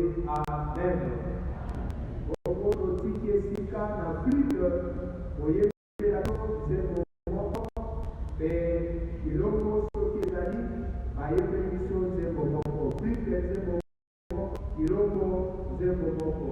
Amen. Au ticket Sika, dans plus de voyez la et il logo qui est allé, à permission de Boboko, plus que Boboko, il logo de Boboko.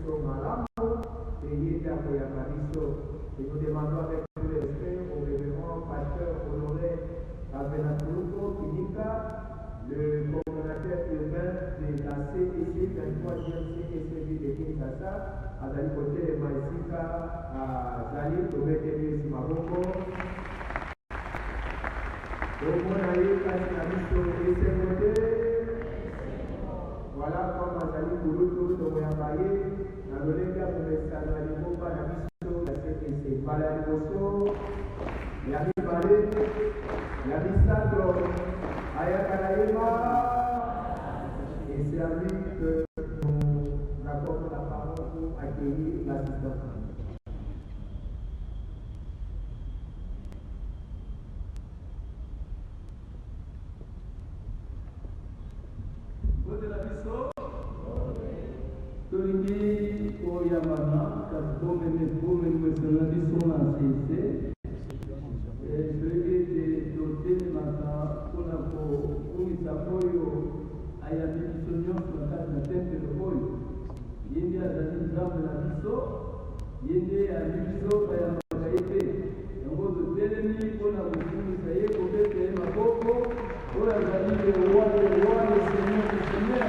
Voilà, et nous demandons avec tout le respect au révérend pasteur honoré Albenaturuko Kinika, le coordonnateur urbain de la CEC 23e CSV de Kinshasa, à Zali Côté de Maïsika, à Zali Tobetewe Simaboko. Donc on a eu la mission de SMOD. Voilà comme Zali Kouloutou, Tomoyambaye, dans le Lega pour les salariés, la mission. Balai Bosso, Yami Balé, Yami Sandro, Ayakanaïma, et c'est à lui que nous accordons la parole pour accueillir l'assistance. Bonne la mission. Tolingi Oyamana, Kasbome Nebome Mwesanadi son ACC, et je vais doter les matins pour la commission Apoyo, Ayami Bissonion, sur la tête de le Boyo. Yende a Dani Zam de la Bisso, Yende a Bisso, Bayamakaïté. En gros, de Télémi, pour la commission Saye, pour faire ma coco, pour la Zali, le roi, le Seigneur, le Seigneur.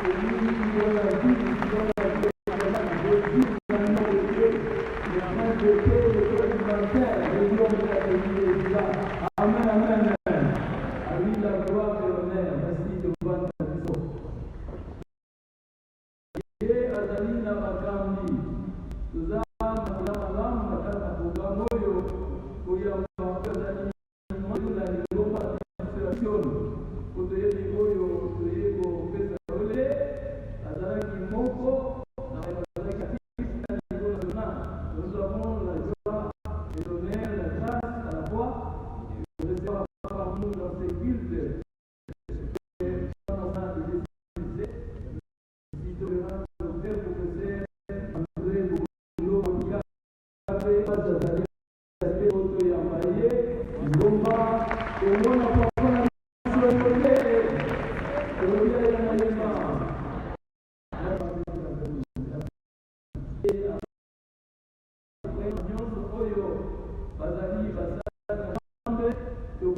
Et lui, dans la vie, dans la vie. Le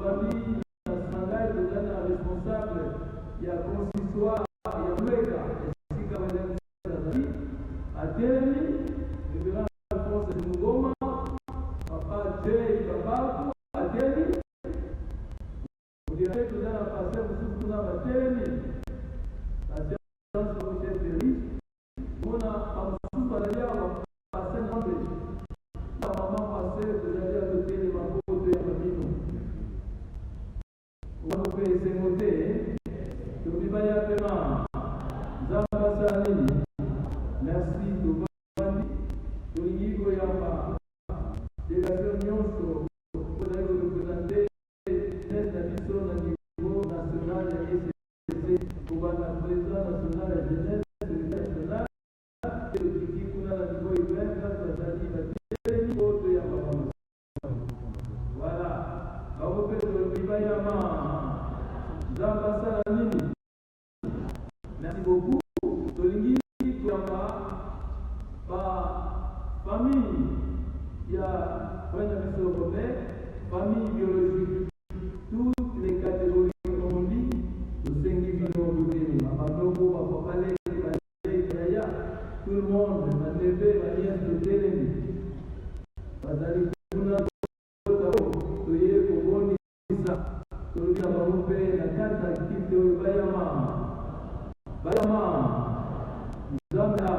Tobani, Sangai, Togana, responsable, il y a consistoire, il y a Mwega, et si Kamadem Sadari, à Télémi, le grand Alphonse de Mugoma, Papa Jay, Papa, à Télémi, vous direz que vous allez passer, vous soutenez à Télémi, la séance de Michel Ferry, on a pas de dire, on va passer dans le la maman passée, vous allez adopter les mamans de Yamamino. On va vous faire ces motés, je vais y appeler Zamba Salini. Merci de vous dire. Toligi Goyamba, délégation Nyonso, vous allez vous représenter la mission au niveau national et SCC pour la présidence nationale de la jeunesse nationale et le Tiki Kuna à niveau urbain, grâce à Zali Bati, autre Yamama. Voilà. On va vous faire le Bayama. Zamba Salini. Merci beaucoup. Toligi Goyamba, par famille, il y a Frère Monsieur Robert, famille biologique, toutes les catégories qu'on dit, le 5 millions de Béni, ma Pablo, ma Papa, tout le monde, ma bébé, ma nièce de Télémi. Bazali Kuna, Toye, Koboni, Isa, Toligi Abaroupe, la carte active de Bayama. Bayama, Zambia,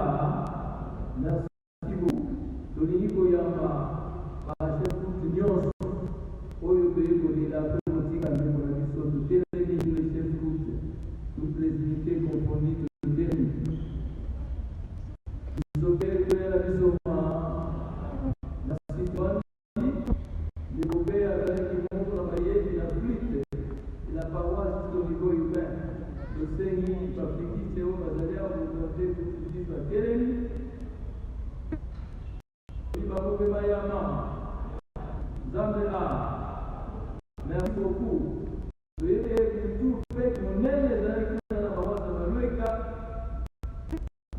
merci beaucoup. Toligi Goyamba, par chef de Nyonso, Oyo Pays Koni, la politique à l'évolution de Télémi, les chefs de toutes les unités confondues de Télémi. Nous sommes très la mission la citoyenne, développée avec l'équipement pour travailler et la flûte et la paroisse au niveau urbain. Le Seigneur, Papiki, Théo, Bazalia, vous avez tout à Télémi. Merci beaucoup. Vous avez tout fait que mon aide les années qui ont la paroisse de Maloueka.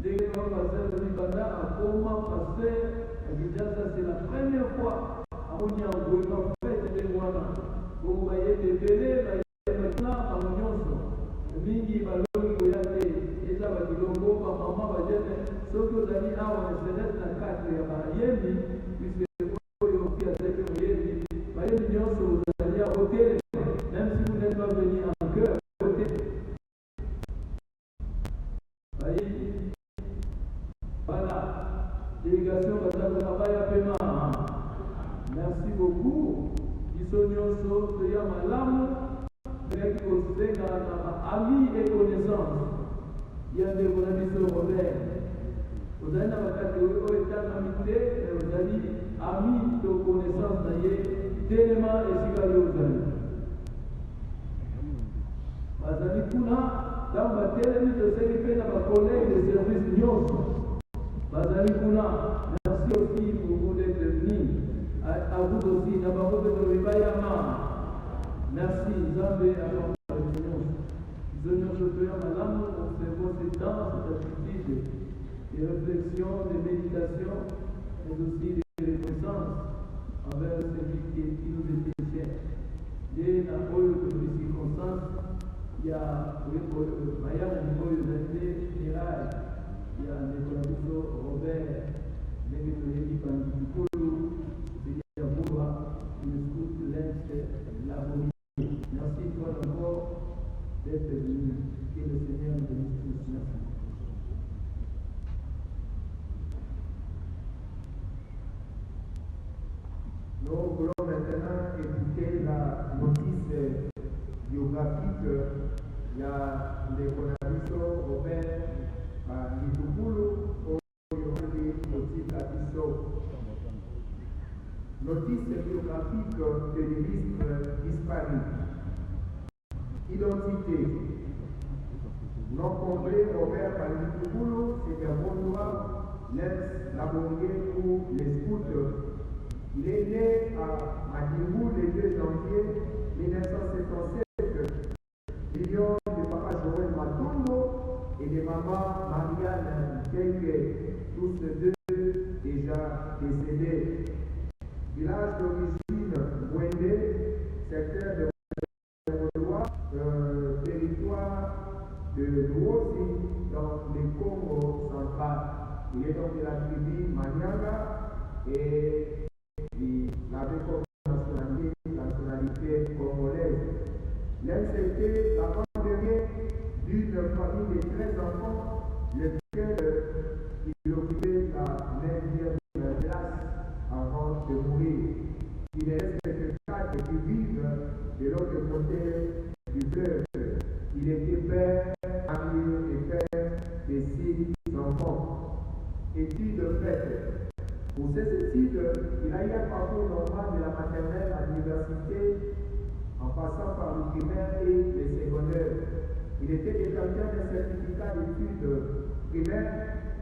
Dès que nous passons de l'Ibanda à Koma, passer à Gidjasa, c'est la première fois à Mounia, où nous avons fait des mois. Vous voyez des bébés, maintenant à Mounion. Mingi, Malongi, Goyate, et ça va dire Longo, maman va dire, sauf que vous avez un, on se laisse la carte, il y a un yémi, puisque même si vous n'êtes pas venu en cœur, votez. Voilà. Délégation de travail à paiement. Merci beaucoup. Isonyoso, Toya Malam, avec amis et connaissances. Il y a des bonnes Robert. Vous avez la catégorie amitié, vous avez amis de connaissances d'ailleurs, tellement et si vous avez. Bazali Kuna, dans ma télé, je sais que fait ma collègue de service Nyos. Bazali Kuna, merci aussi pour vous d'être venus. À vous aussi, d'abord de Ribayama. Merci, Zambé, à la Nyos. Seigneur, je prie, madame, observons ces temps, cette attitude de réflexion, de méditation, mais aussi de reconnaissance envers celui qui nous était cher. Dès la de circonstances, il y a Maya, il y a Nicolas Robert, Némétoyéli, Pandikolo, il y a Boua, il écoute l'Est, la Bonne. Merci toi encore d'être venu. Que le Seigneur nous bénisse tous. Merci. Nous voulons maintenant écouter la notice biographique. Il y a les Konabiso, Robert, Nitupulu, Oyori, Notice Abiso. Notice biographique de l'illustre hispanique. Identité. Nom complet Robert Nitupulu, c'est un bon droit, l'ex-labongué ou les scouts. Il est né à Madimou le 2 janvier 1957, filion de papa Joël Matumbo et de maman Marianne Kenge, tous deux déjà décédés. Village d'origine Mwende, secteur de de Luosi dans les Congo central. Il est donc de la tribu Manianga et il avait comme nationalité congolaise. C'était la grande d'une famille de 13 enfants, lequel il occupait la 9e place avant de mourir. Il ne reste que 4 qui vivent de l'autre côté du fleuve. Il était père, mari et père de 6 enfants. Études faites. Pour ces études, il a eu un parcours normal de la maternelle à l'université en passant par le primaire et le secondaire. Il était détenteur d'un certificat d'études primaires,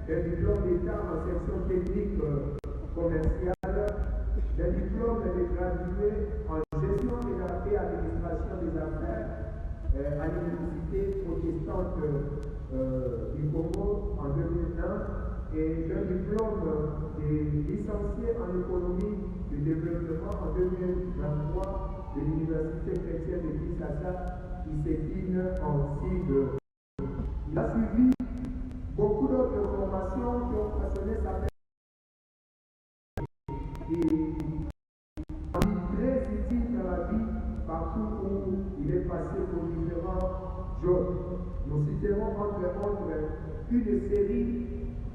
d'un diplôme d'État en section technique commerciale, d'un diplôme de gradué en gestion et administration des affaires à l'université protestante du Congo en 2001 et d'un diplôme de licencié en économie du développement en 2023 de l'université chrétienne de Kinshasa qui s'étine en cible. Il a suivi beaucoup d'autres formations qui ont façonné sa personne et très utile dans la vie partout où il est passé pour différents jobs. Nous citerons entre autres une série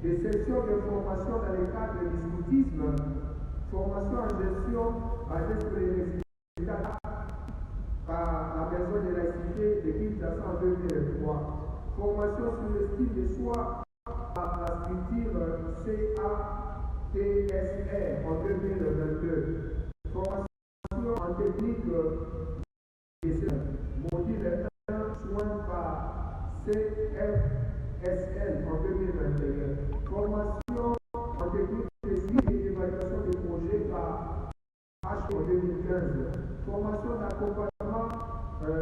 de sessions de formation dans le cadre du scoutisme, formation en gestion basée sur les résultats par la maison de la cité de Kinshasa en 2003, formation sur le style de soi par la structure CATSR en 2022, formation en technique module 1 soin par CFSL en 2021, formation en technique de suivi et d'évaluation des projets par H en 2015, formation d'accompagnement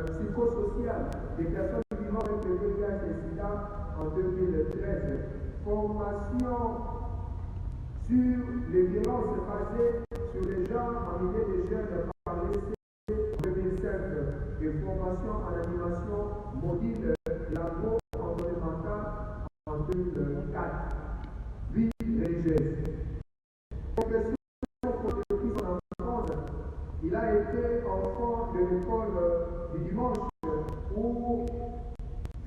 psychosocial des personnes vivant avec le VIH et SIDA en 2013, formation sur les violences basées sur les genres en milieu des jeunes par l'EC en 2005 et formation en animation module l'agro-environnemental en 2004. Vie religieuse. Profession pour son enfance, il a été enfant de l'école du dimanche où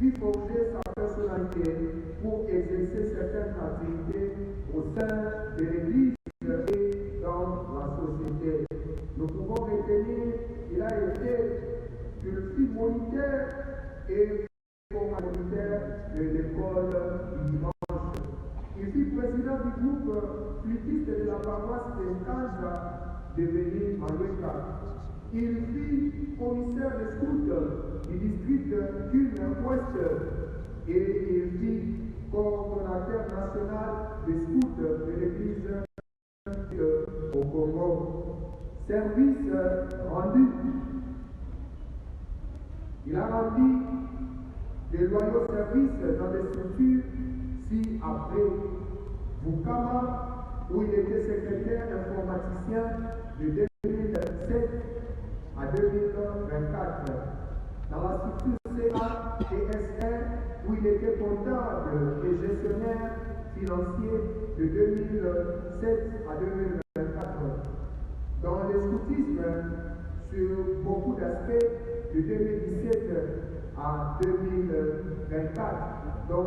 il forger sa personnalité pour exercer certaines activités au sein de l'Église et dans la société. Nous pouvons retenir qu'il a été fut moniteur et formateur de l'école du dimanche. Il fut président du groupe flûtiste de la paroisse de Kanza devenu Malouka. Il fut commissaire de scout du district Thune-Ouest et il fut coordonnateur national des scouts de l'Église au Congo. Service rendu. Il a rendu des loyaux services dans des structures ci-après. Bukama, où il était secrétaire informaticien de 2007 à 2024. Dans la structure CATSR, où il était comptable et gestionnaire financier de 2007 à 2024. Dans le scoutisme, sur beaucoup d'aspects, de 2017 à 2024. Donc,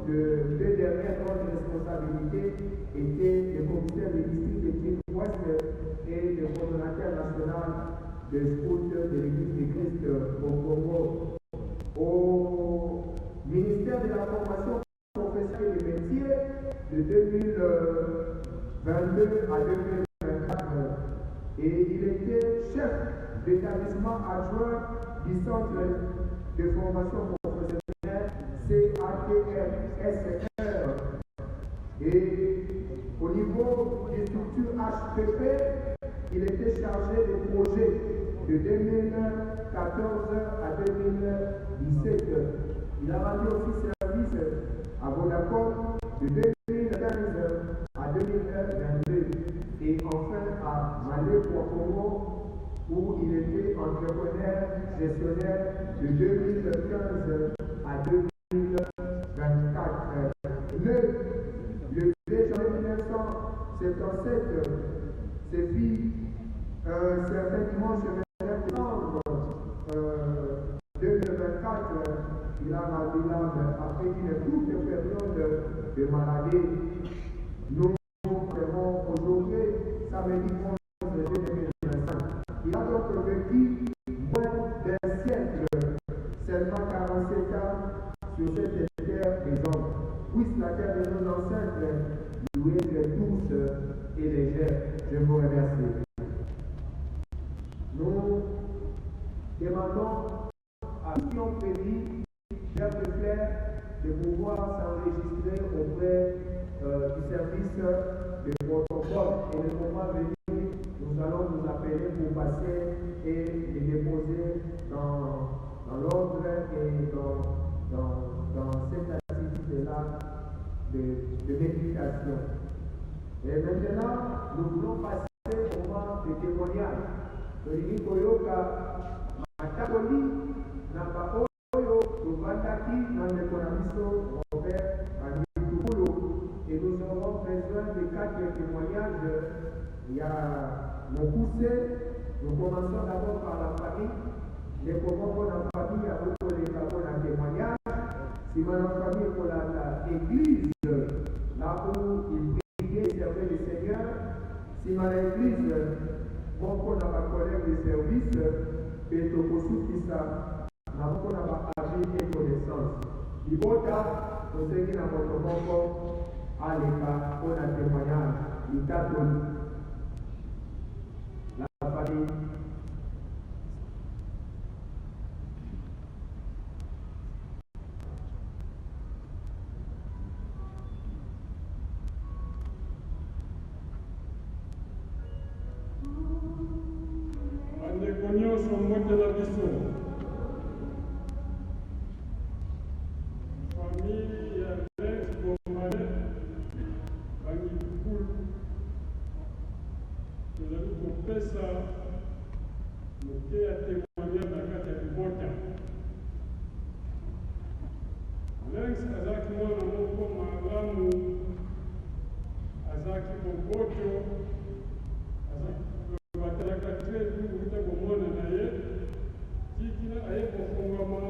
les deux dernières grandes responsabilités étaient le commissaire du district de Thune-Ouest et le coordonnateur national des scouts de l'Église du Christ au Congo. Au ministère de la formation professionnelle et des métiers de 2022 à 2024. Et il était chef d'établissement adjoint du centre de formation professionnelle CATSR. Et au niveau des structures HPP, il était chargé des projets de 2014 à 2017. Il a rendu aussi service à Vodacom de 2015 à 2022 et enfin à Malé Congo où il était entrepreneur gestionnaire de 2015 à 2017. ancêtres, ses filles, certains dimanches 29 décembre 2024, il a la bilan après une courte période de maladie. Nous avons aujourd'hui, samedi 11 juillet 2025. Il a donc vécu moins d'un siècle, seulement 47 ans sur cette terre des hommes. Puisse la terre de nos ancêtres lui être douce et légère. Je vous remercie. Nous demandons à ceux qui ont péri leur frère de pouvoir s'enregistrer auprès du service de protocole. Et le moment venu, nous allons nous appeler pour passer et les déposer dans l'ordre et dans cette activité-là de méditation. Et maintenant, nous voulons passer au moment de témoignage. Tolingi koyoka matakoli na baoyo tovandaki na ndeko na biso Robert Banditukulu, et nous aurons besoin de 4 témoignages. Il y a Mokuse. Nous commençons d'abord par la famille. Les comment pour la famille a beaucoup de témoignages. Si ma famille pour l'église, là où il priait et servait le Seigneur, si ma église, bon pour ma collègue de service, et Tokosu Kissa, n'a pas agi et connaissance. Il faut pour ceux qui n'ont pas à l'écart pour un témoignage, il t'attend la famille. Nyonso mmoja na biso famille ya Lex Bomale Banditukulu tozali kopesa moke ya témoignage na kati ya libota. Lex azalaki mwana moko malamu, azalaki boboto, batalaka tre kuta komona na ye tikina aye kofungama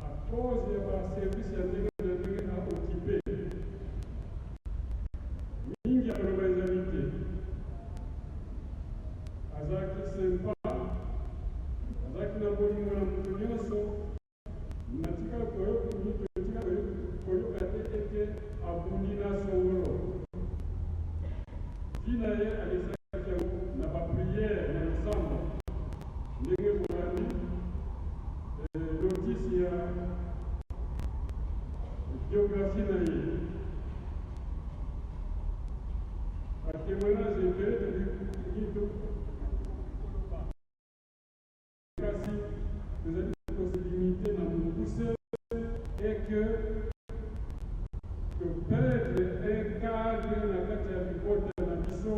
a cause ya baservice ya ndenge na ndenge a okipe mingi ya koloba ezali te. Azalaki sempa, azalaki na bolingo na moto nyonso, natika koyoka te ete abundi na songolo tina ye alesa na ba prière na ensemble ndenge kolani notice ya biographie na ye batémoignage intérêt de kasi tozali possibilité na mokuse et que perdre un cadre na kati ya libota na biso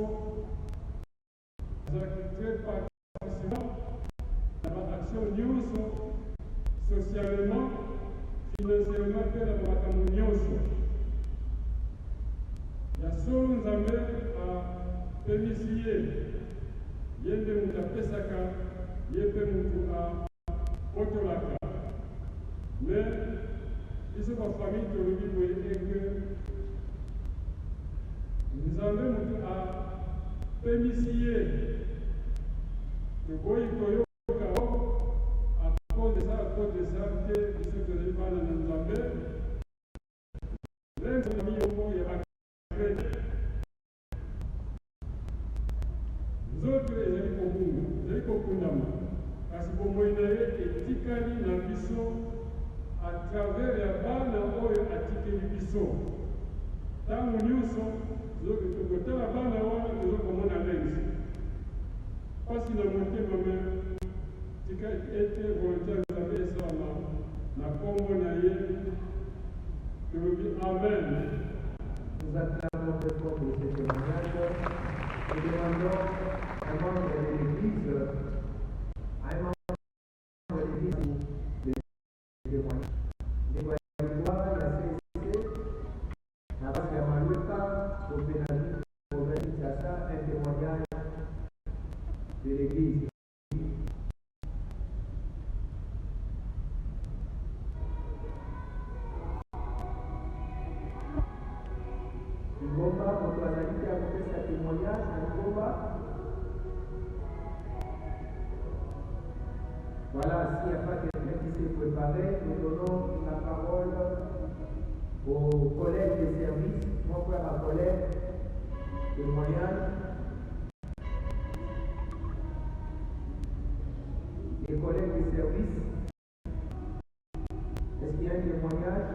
très participant à l'action nyonso socialement, financièrement, que la makambo nyonso. Ya so nzambe a permisi ye nde mutu apesaka ye mpe mutu apotolaka. Mais biso bafamille tolobi boye eke nzambe mutu a permisi ye tokoyi koyoka à cause de ça que biso tozali bana na nzambe lenzami yongo ya bakrete nzoto ezali kobunga ezali kokundama kasi bomoi na ye etikali na biso à travers ya bana oyo atikeli biso. Ntango nyonso tokotala bana wana tozokomona lenzi pasi na motema me tika ete volonté ya nzambe esalama na kombo na ye tolobi amen. Nous acclamons très fort de ces témoignages et demandons un membre de l'Église, un membre de l'Église de témoigner. Les voyageurs, la CSC, la base de Malouka, au pénal. Voilà, s'il n'y a pas quelqu'un qui s'est préparé, nous donnons la parole aux collègues de service. Mon frère, ma collègue, témoignage. Les collègues de service, est-ce qu'il y a un témoignage?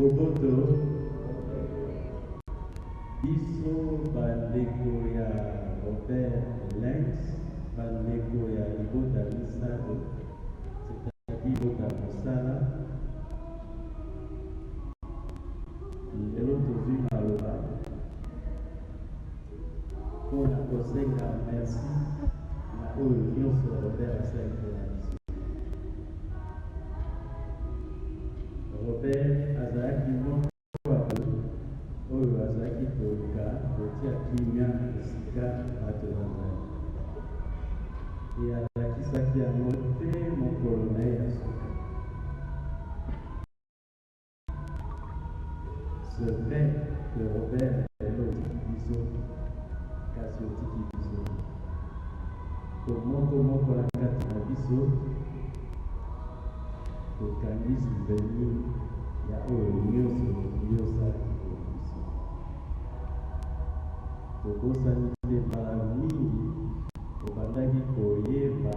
Boboto, biso bandeko ya Robert Lenz, bandeko ya libota misato, c'est-à-dire libota mosala. Lelo tozwi maloba mpona kosenga merci na oyo nyonso Robert asali mpona biso. Robert azalaki moko oyo azalaki koluka kotia kimia esika bato bazali. E alakisaki yango te mokolo na ye ya suka. C'est vrai que Robert est otiki biso, kasi otiki biso. Moko na kati na biso tokangi souvenir ya oyo nyonso yosalaki po biso. Tokosani te mbala mingi tobandaki koyeba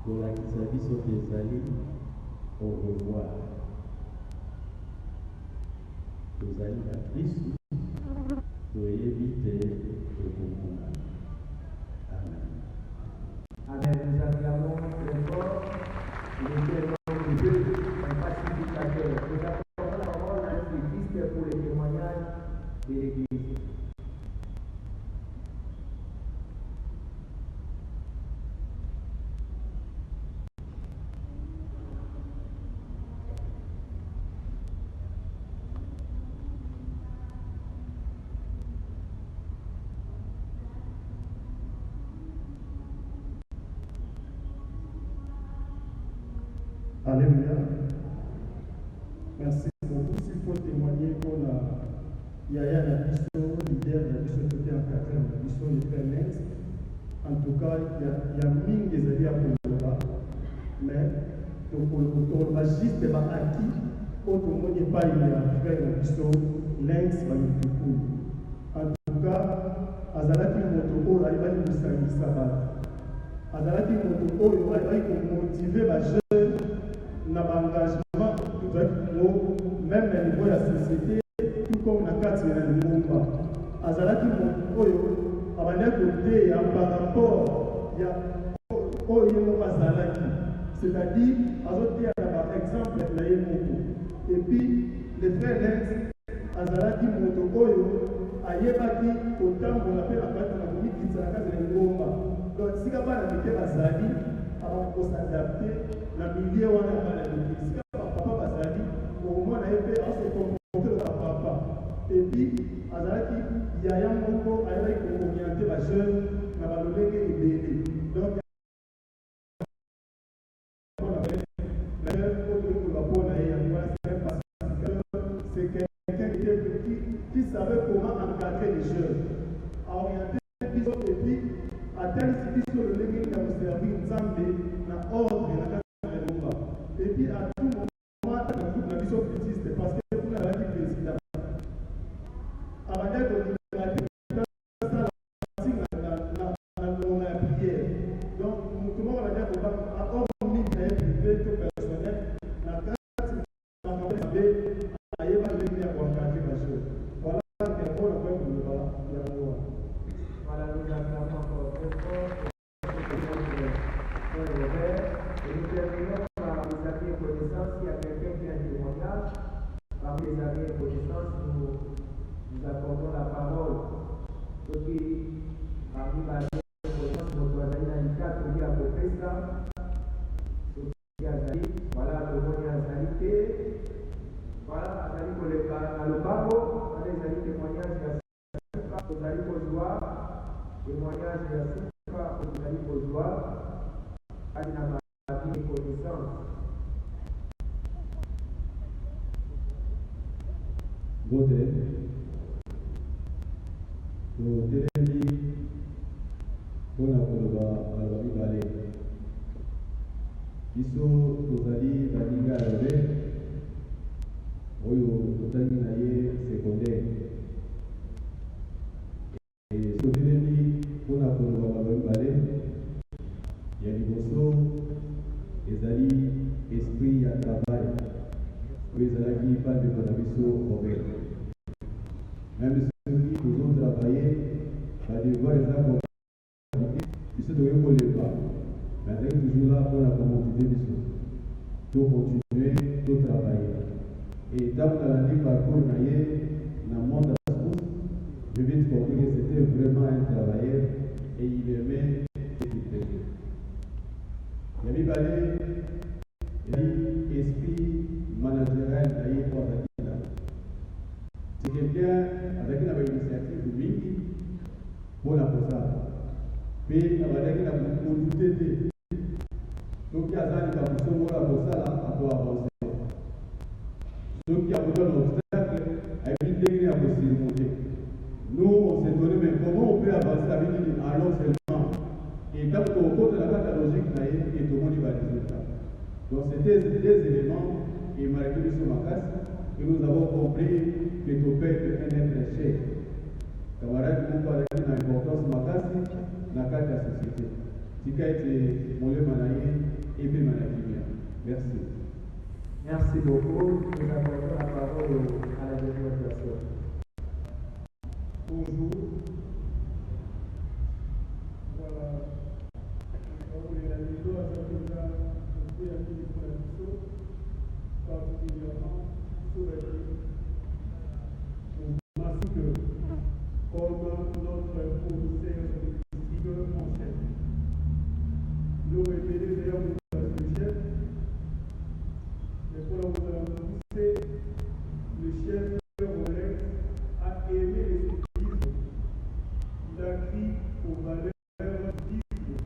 kolakisa biso ezali au revoir. Tozali na Kristu toyebi te tokomona. Amen. Amen. Nous acclamons très fort. Il était l'homme de Dieu, un pacificateur. Nous accordons la parole à un Christ pour les témoignages de l'Église. Alléluia. Merci beaucoup. S'il faut témoigner pour la Yaya Nabiso, leader Nabiso, côté encadré Nabiso, le Père Lenz. En tout cas, il y a mille des alliés à Poloba. Mais, on va juste acquis, autrement, il n'y a pas de frère Nabiso, Lenz, Balutuku. En tout cas, Azalaki Moto, Aïbali Moussani Sabat. Azalaki Moto, Aïbali motiver ma jeune. Na engagement même au niveau de la société, tout comme la carte de l'Ingomba. Azalaki Oyo, Abania Côté, par rapport à Oyo Azalaki, c'est-à-dire, par exemple, la Yemoko. Et puis, les frères Lenz, Azalaki Moto Oyo, Ayebaki, autant qu'on appelle la carte de l'Ingomba. Donc, si on a été Azali, on s'adapter. Na milieu wana bana de papa bazali au moins na épée à se confronter à papa et puis azalaki yaya moko ayaki orienter la jeune na balolenge ebele donc c'est quelqu'un qui savait comment encadrer les jeunes à orienter et puis à tel service le lenge qui a servir Nzambe na ordre na et puis à tout moment, la vision petite, parce que vous n'avez pas de président. Avant d'être la prière. Donc, tout le monde va dire qu'on va omni privé, tout personnel, la grâce, la campagne, à y avoir les liens pour encadrer ma chose. Voilà, c'est un bon appel pour le bas. Voilà, nous acclamons encore très fort. Et nous terminons par les amis et connaissances. S'il y a quelqu'un qui a un témoignage, par les amis et connaissances, nous accordons la parole. Ceux qui, parmi les amis et connaissances, notre ami Nanika, qui dit à peu près ça, ceux qui a dit, voilà, le monde est en sanité, Botelemi, totelemi mpona koloba maloba mibale. Biso tozali baninga ya Robert oyo totangi na ye secondaire. Totelemi mpona koloba maloba mibale. Ya liboso ezali esprit ya travail oyo ezalaki bandeko na biso Robert. Même soki tozotravaille badevoir eza biso tokoki kolemba mais azalaki toujours là mpona komotive biso tocontinue totravaille. Et ntango nalandi parcours na ye na monde ya sport, je vite compris que c'était vraiment un travailleur et il aimait ce qu'il faisait. Ya mibale esprit managérial na ye po azalaki là. C'est quelqu'un avec une initiative mingi pour la posada. Puis avec la volonté donc il y a ça qui va pour la posada pour avancer. Donc il y a besoin d'obstacles avec une degré à surmonter. Nous on s'est donné mais comment on peut avancer avec une allons seulement. Et quand on compte la logique là et tout le monde va résultat. Donc c'était des éléments et malgré sur ma casse que nous avons compris que tu peux être un être cher. Camarades, nous parlons de l'importance de ma casse dans la société. Si tu as été mon manaïe et puis manaïe. Merci. Merci beaucoup. Nous avons la parole à la deuxième personne. Bonjour. Voilà. On est à l'îlot à Saint-Pierre, on est à l'îlot particulièrement sur la ville. On m'a dit que, comme notre professeur de en chef, nous répétons d'ailleurs le chef, mais pour la vous annoncer, le chef Rolex a aimé les cyclistes. Il a crié aux valeurs cyclistes,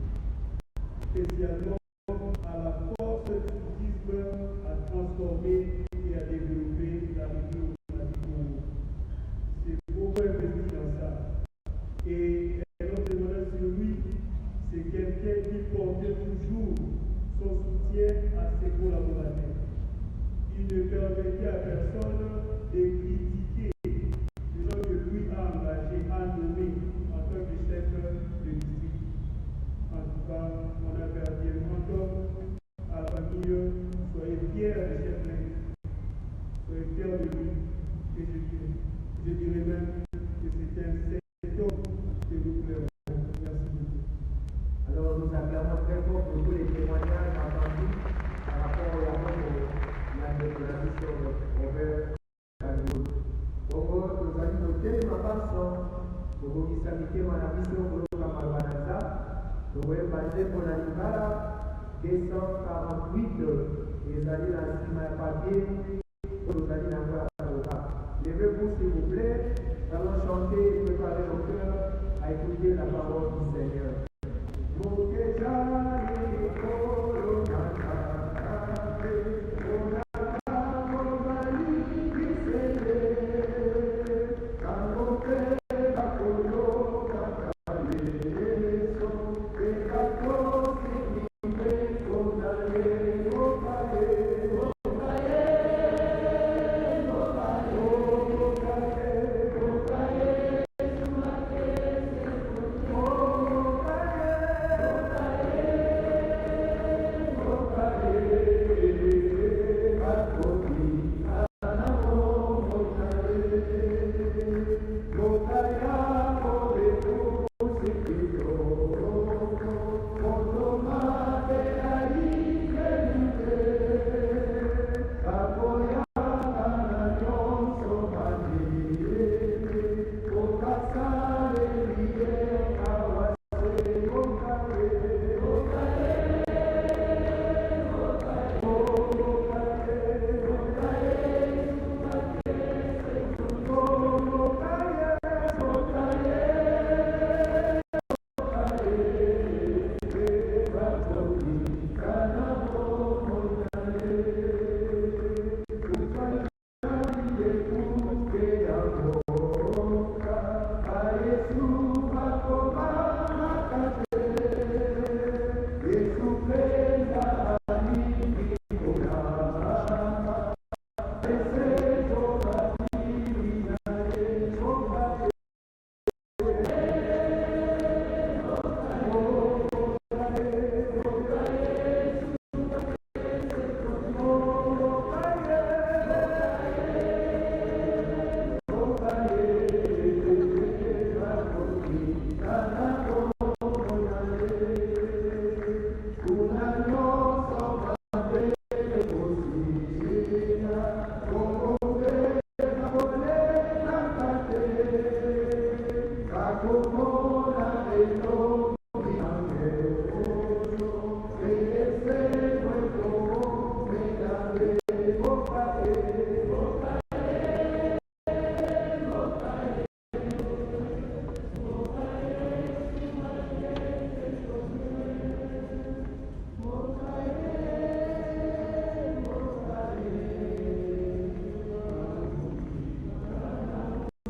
spécialement à la force du cyclisme à transformer et à développer la région. C'est beaucoup investi dans ça. Et notre demande sur lui, c'est quelqu'un qui portait toujours son soutien à ses collaborateurs. Il ne permettait à personne de critiquer les gens que lui a engagés, a nommés en tant que chef de district. En tout cas, on a perdu un mentor à la famille. Soyez fiers de chef Lens. Soyez fiers de lui. Et je dirais même que c'est un secteur que nous plairons. Merci beaucoup. Alors nous acclamons très fort pour tous les témoignages entendus par rapport à la mission de Robert Kangoul. Donc nous allons noter ma façon pour vous distinguer ma mission pour le Kamalbanaza. Nous voyons passer pour la Libara 248 et allez dans le papier pour nous aller dans la levez-vous s'il vous plaît, allons chanter et préparer nos cœurs à écouter la parole du Seigneur.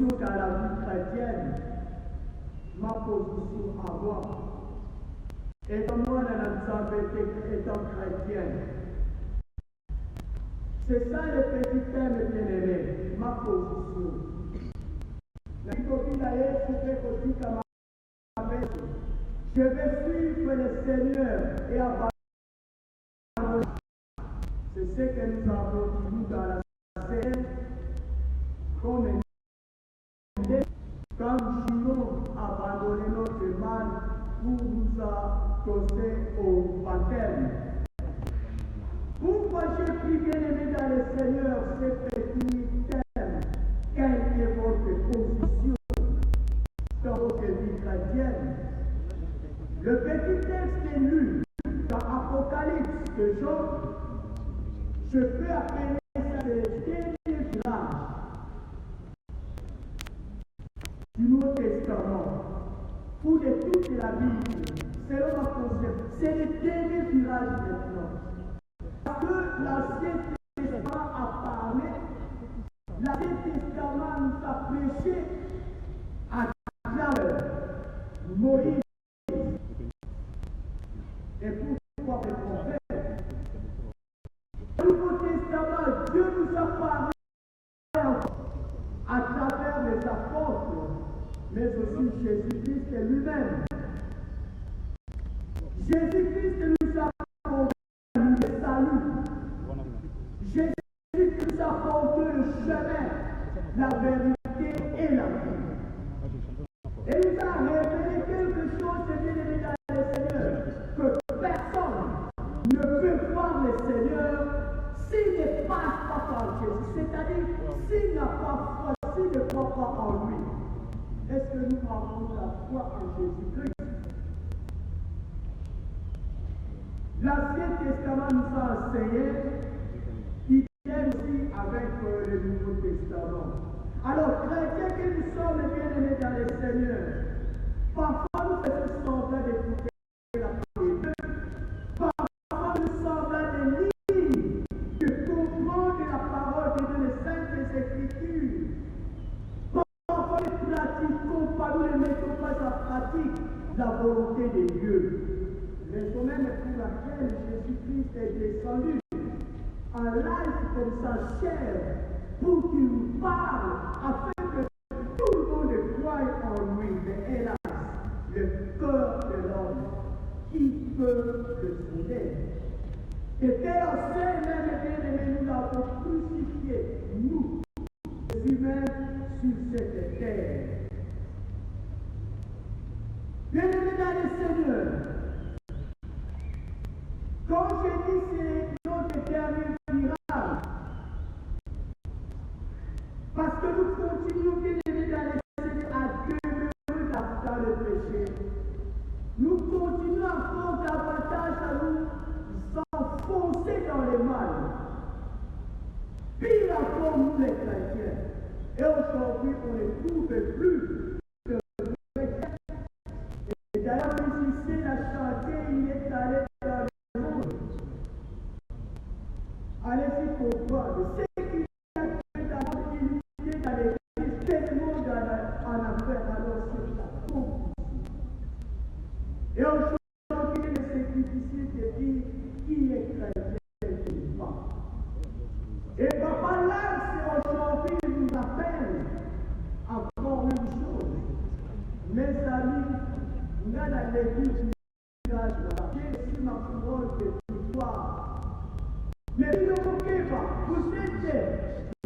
position dans la vie chrétienne, ma position à moi, étant moi étant chrétien. C'est ça le petit thème bien-aimé, ma position. La copine d'ailleurs, je vais suivre le Seigneur et abandonner. C'est ce que nous avons dit dans la scène, comme quand nous abandonné notre mal pour nous accoster au baptême. Pourquoi j'ai pris bien-aimé dans le Seigneur ces petits thèmes? Quelle est votre position dans votre vie chrétienne? Le petit texte est lu dans l'Apocalypse de Jean. Je peux appeler ça le dernier village du Nouveau Testament ou de toute la Bible. Selon ma concept, c'est le dernier village maintenant. Parce que l'Ancien Testament a parlé, l'Ancien Testament nous a prêché à travers Moïse. Et pourquoi le prophète? Dans le Nouveau Testament, Dieu nous a parlé à travers les apôtres, mais aussi Jésus-Christ lui-même. Jésus-Christ nous a apporté le salut. Jésus-Christ nous a apporté le chemin, la vérité et la vie. Et nous a révélé quelque chose de bien-aimé dans le Seigneur, que personne ne peut voir le Seigneur s'il ne passe pas par Jésus. C'est-à-dire, s'il n'a pas foi, s'il ne croit pas en lui. Est-ce que nous avons la foi en Jésus-Christ? L'Ancien Testament nous a enseigné qu'il vient aussi avec le Nouveau Testament. Alors, chrétiens que nous sommes bien-aimés dans le Seigneur, parfois nous faisons semblant d'écouter la parole de Dieu, parfois nous semblons de lire, de comprendre la parole de Dieu, les saintes Écritures. Parfois nous pratiquons pas, nous ne mettons pas en pratique la volonté de Dieu. Raison même pour laquelle Jésus-Christ est descendu en live comme sa chair pour qu'il nous parle afin que tout le monde croie en lui. Mais hélas, le cœur de l'homme, qui peut le souder? Et tel enseigne même bien-aimé, nous l'avons crucifié, nous, les humains, sur cette terre. Bien-aimé dans le Seigneur, quand je dis c'est notre dernier virage, parce que nous continuons bien-aimés dans le Seigneur à demeurer dans le péché, nous continuons encore davantage à nous enfoncer dans le mal. Pire encore nous les chrétiens. Et aujourd'hui on ne trouve plus de chrétiens. Et d'ailleurs le musicien a chanté, il est allé dans le monde. Allez-y comprendre. Ce qui a fait d'abord il est dans l'église, tellement en affaire, alors c'est la confusion. Et aujourd'hui, c'est difficile de dire qui est chrétien et qui n'est pas. Et papa là, c'est aujourd'hui, il nous appelle encore une chose. Mes amis, on a dans l'église du village là, j'ai reçu ma couronne de victoire. Mais ne vous moquez pas, vous êtes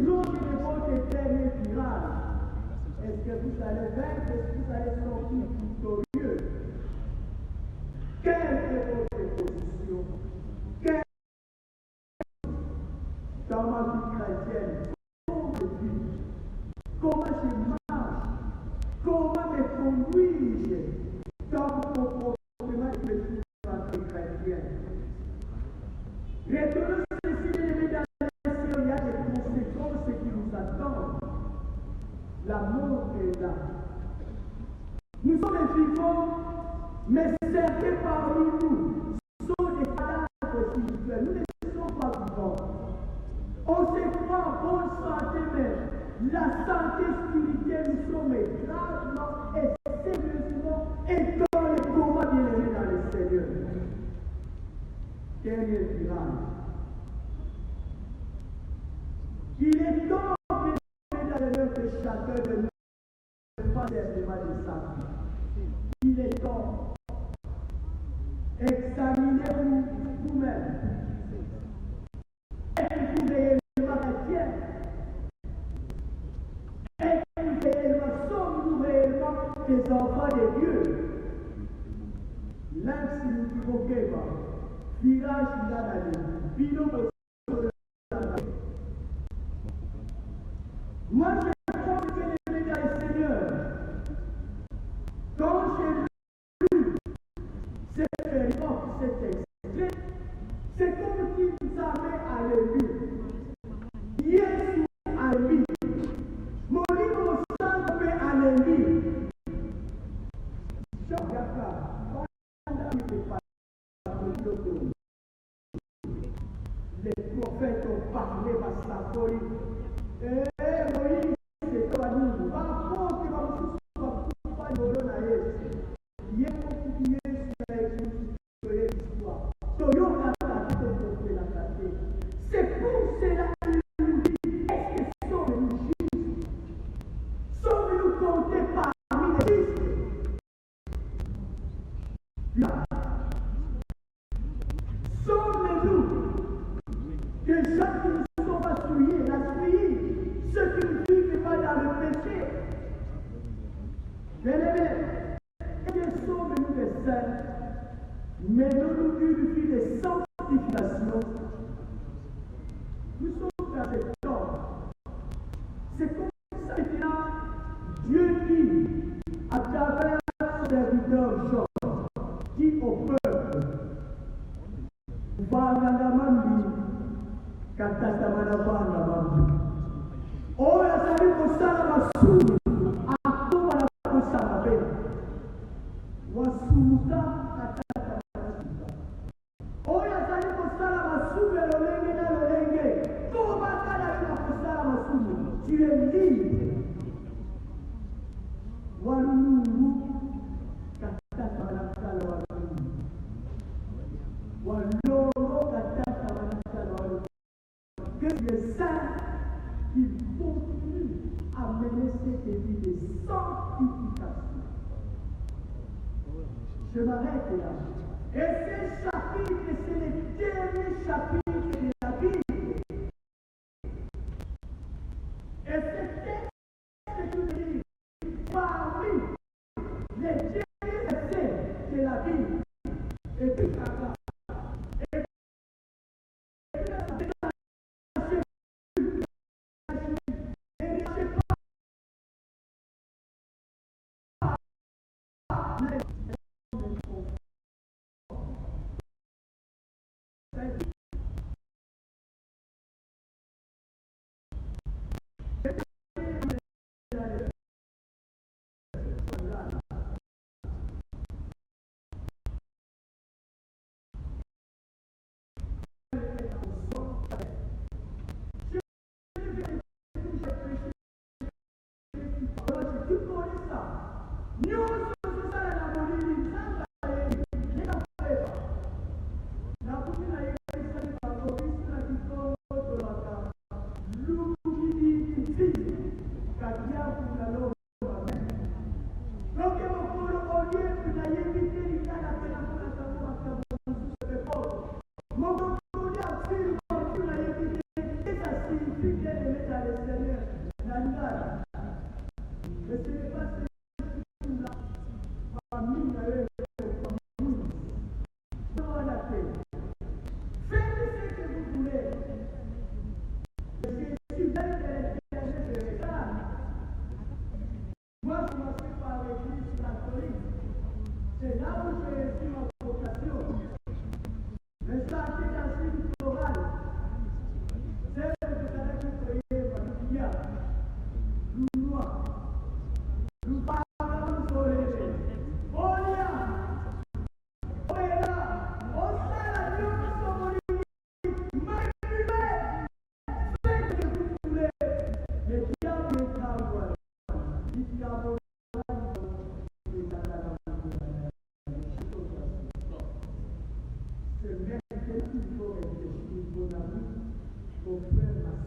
l'autre de votre dernier virage. Est-ce que vous allez vaincre? Est-ce que vous allez sortir victorieux? Quelle est votre position? Quelle dans ma vie chrétienne? Comment je vis? Comment je marche? Comment me conduis-je dans mon comportement que je suis en tant que chrétien? Retenons ceci, bien-aimés dans le Seigneur, il y a des conséquences qui nous attendent. La mort est là. Nous sommes vivants, mais certains parmi nous sont des cadavres spirituels. Nous ne sommes pas vivants. On se croit en bonne santé, la santé spirituelle, nous sommes gravement et sérieusement et dans les combats bien-aimés dans le Seigneur. Dernier virage. Il est temps, bien-aimés, que chacun de nous fasse certainement de ça. Il est temps. Examinez-vous vous-même. Êtes-vous réellement chrétien? Êtes-vous réellement, sommes-nous réellement des enfants de Dieu? Là, si nous disons que virage, il a d'aller. Bino, moi, je pense que les médias du Seigneur, quand j'ai lu cette période, cet extrait, c'est comme si vous avez à le lire. Yesu à le lire. Mon livre sang fait à le lire. Je regarde. Les prophètes ont parlé à sa folie. Moïse, c'est toi nous. Par contre, il va vous faire le naïf. Il y a beaucoup qui est sur l'histoire. C'est pour cela qu'il nous dit, est-ce que sommes-nous justes? Sommes-nous comptés parmi les justes? Sommes-nous des gens qui ne sont pas souillés, la souillée, ceux qui ne vivent pas dans le péché? Bien-aimés, que sommes-nous des saints? Menons-nous une vie de sanctification. Nous sommes dans cet ordre. C'est comme ça maintenant, Dieu dit, à travers son serviteur Jean, dit au peuple, Vangamandi, Katatamana Vangamandi. Oh, la salut pour ça, la massou, à tout la pour ça, la paix. Wasumuta, Katatamana. Oh, la salut pour ça, la massou, le lenge, le lenge. Comment la pour ça, la massou? Tu es libre. Walulu, Katatamana, que les saints qui continuent à mener cette vie de sanctification. Je m'arrête là. Et ce chapitre, c'est le dernier chapitre de la Bible. Et ce texte que je lis parmi les derniers versets de la Bible. Et puis, c'est là où j'ai reçu ma vocation. Mais ça a été dans une chorale. C'est le président qui priait par le Dia. Nous noir. Nous parlons sur les. Olia.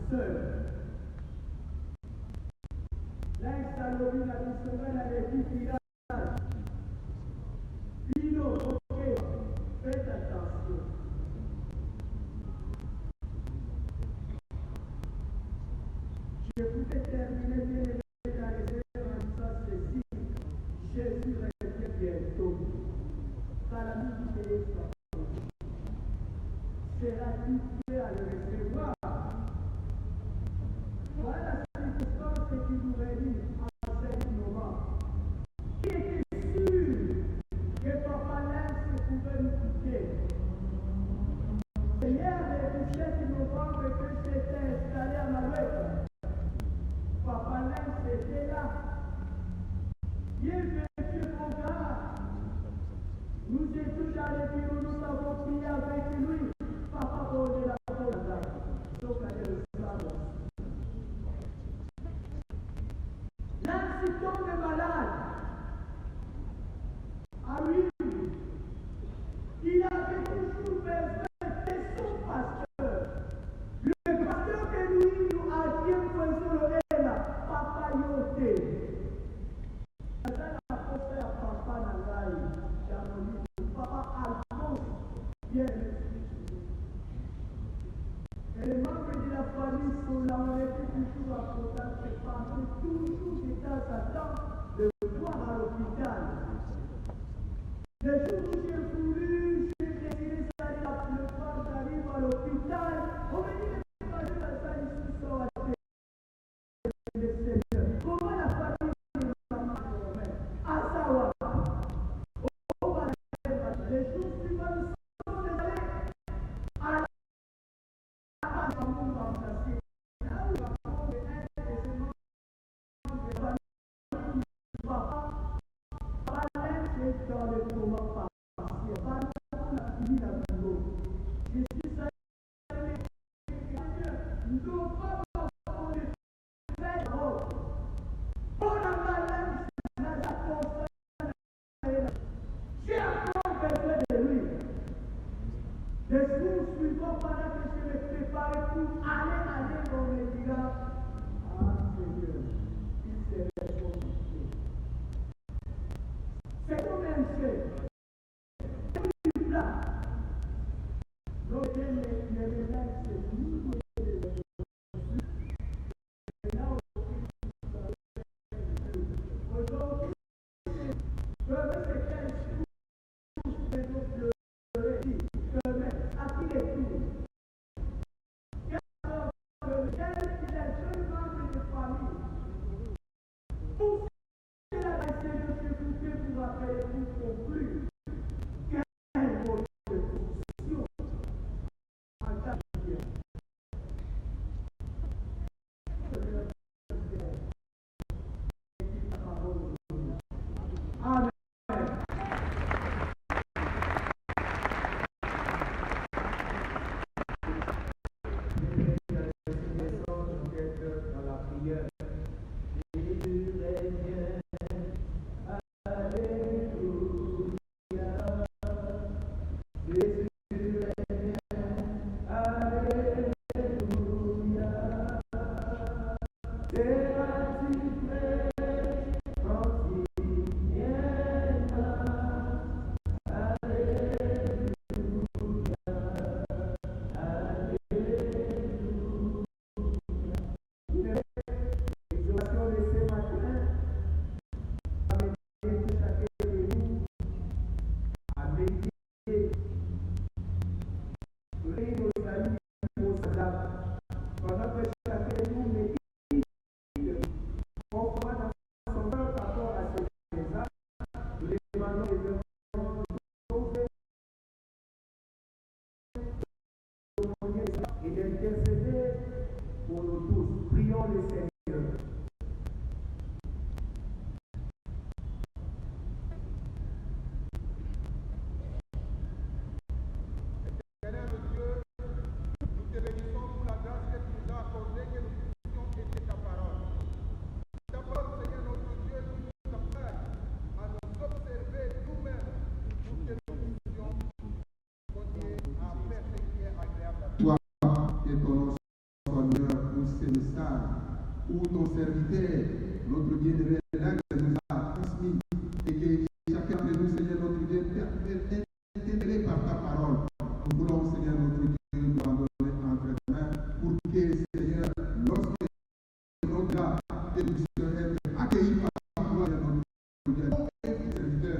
seul. L'installation de la mission à l'équipe. Pino, ok, faites attention. Je voulais terminer bien les en disant ceci. Jésus revient bientôt. Calamité sera-t-il prêt à le recevoir? Voilà la circonstance qui nous réunit en ce moment. Qui était sûr que Papa Lens pouvait nous quitter? Hier, le 17 novembre, que s'était installé à Malouette, Papa Lens était là. Bienvenue, mon gars. Nous étions dans les bureaux, nous avons prié avec lui. Papa posait la porte. Sauf qu'elle est le savon. L'incident est malade. Ah oui, il avait toujours besoin de son pasteur. Le pasteur que lui nous a dit pour le là, Papa Yoté. La porte à Papa Nangaï, dans mon livre, Papa Alphonse, bien. Et les membres de la famille sont là, on était toujours à contact, parce que toujours de temps à temps, de voir à l'hôpital. Les jours où j'ai voulu, j'ai décidé d'aller à le soir, j'arrive à l'hôpital, on me dit que la salle ici sort à le Seigneur. Comment la famille de ma mère, à Sawa, on va les jours suivants, nous sommes allés à la dans le coma partiel. Par exemple, on a fini la vidéo. Je suis allé, nous n'avons pas encore de faire l'autre. On a malade, j'ai encore besoin de lui. Les jours suivants, pendant que je me préparais pour aller, on me dira, ah Seigneur, il serait compliqué. C'est comme un chef. Donc, les ménages, c'est nous, ton serviteur, notre bien-aimé, nous a transmis et que chacun de nous, Seigneur, notre Dieu, est interpellé par ta parole. Nous voulons, Seigneur, notre Dieu, nous abandonner entre tes mains pour que, Seigneur, lorsque notre gars et nous serons être accueillis par toi, notre Dieu, serviteur,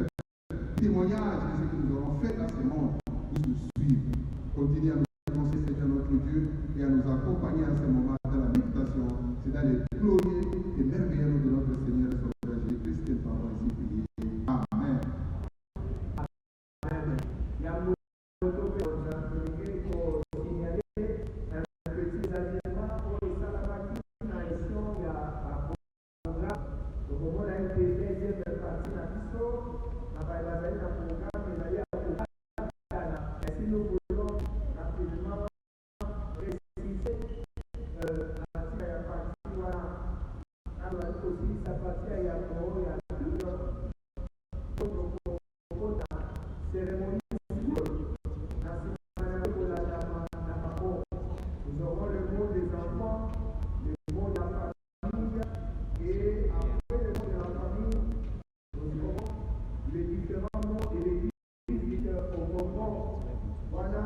témoignage de ce que nous aurons fait dans ce monde, nous suivre. Continue à nous annoncer, Seigneur, notre Dieu, et à nous accompagner à ce moment dans la méditation. C'est dans les glorieux et merveilleux nom de notre Seigneur et Sauveur Jésus-Christ que nous avons ici prié. Amen. Amen. Il y a un signaler un petit agrément pour les salamatis dans les sons, il y a un programme. Donc, au moment où il y a une deuxième partie dans l'histoire, on va y avoir un programme, et d'ailleurs, si nous voulons rapidement préciser la partie, voilà, alors aussi, sa partie, il y a deux cérémonie. Nous aurons le mot des enfants, le mot de la famille, et après le mot de la famille, nous aurons les différents mots et les visites au Congo. Voilà,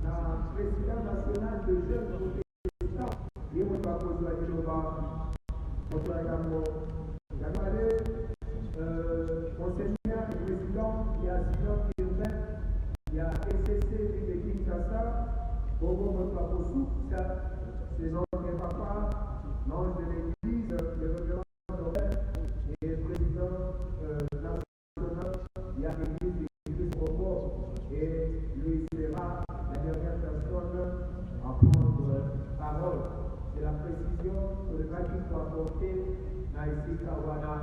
la présidente nationale de jeunes protestants, et on va poser le bas, on va Monseigneur le président, il y a Sidon Urbain, il y a SCC de Kinshasa, Bobo Motoakosu, c'est notre papa, l'ange de l'église, le révérend Robert, et le président national, il y a l'église Bobo, et lui sera la dernière personne à prendre parole. C'est la précision sur le qu'il faut apporter dans ici Kawana.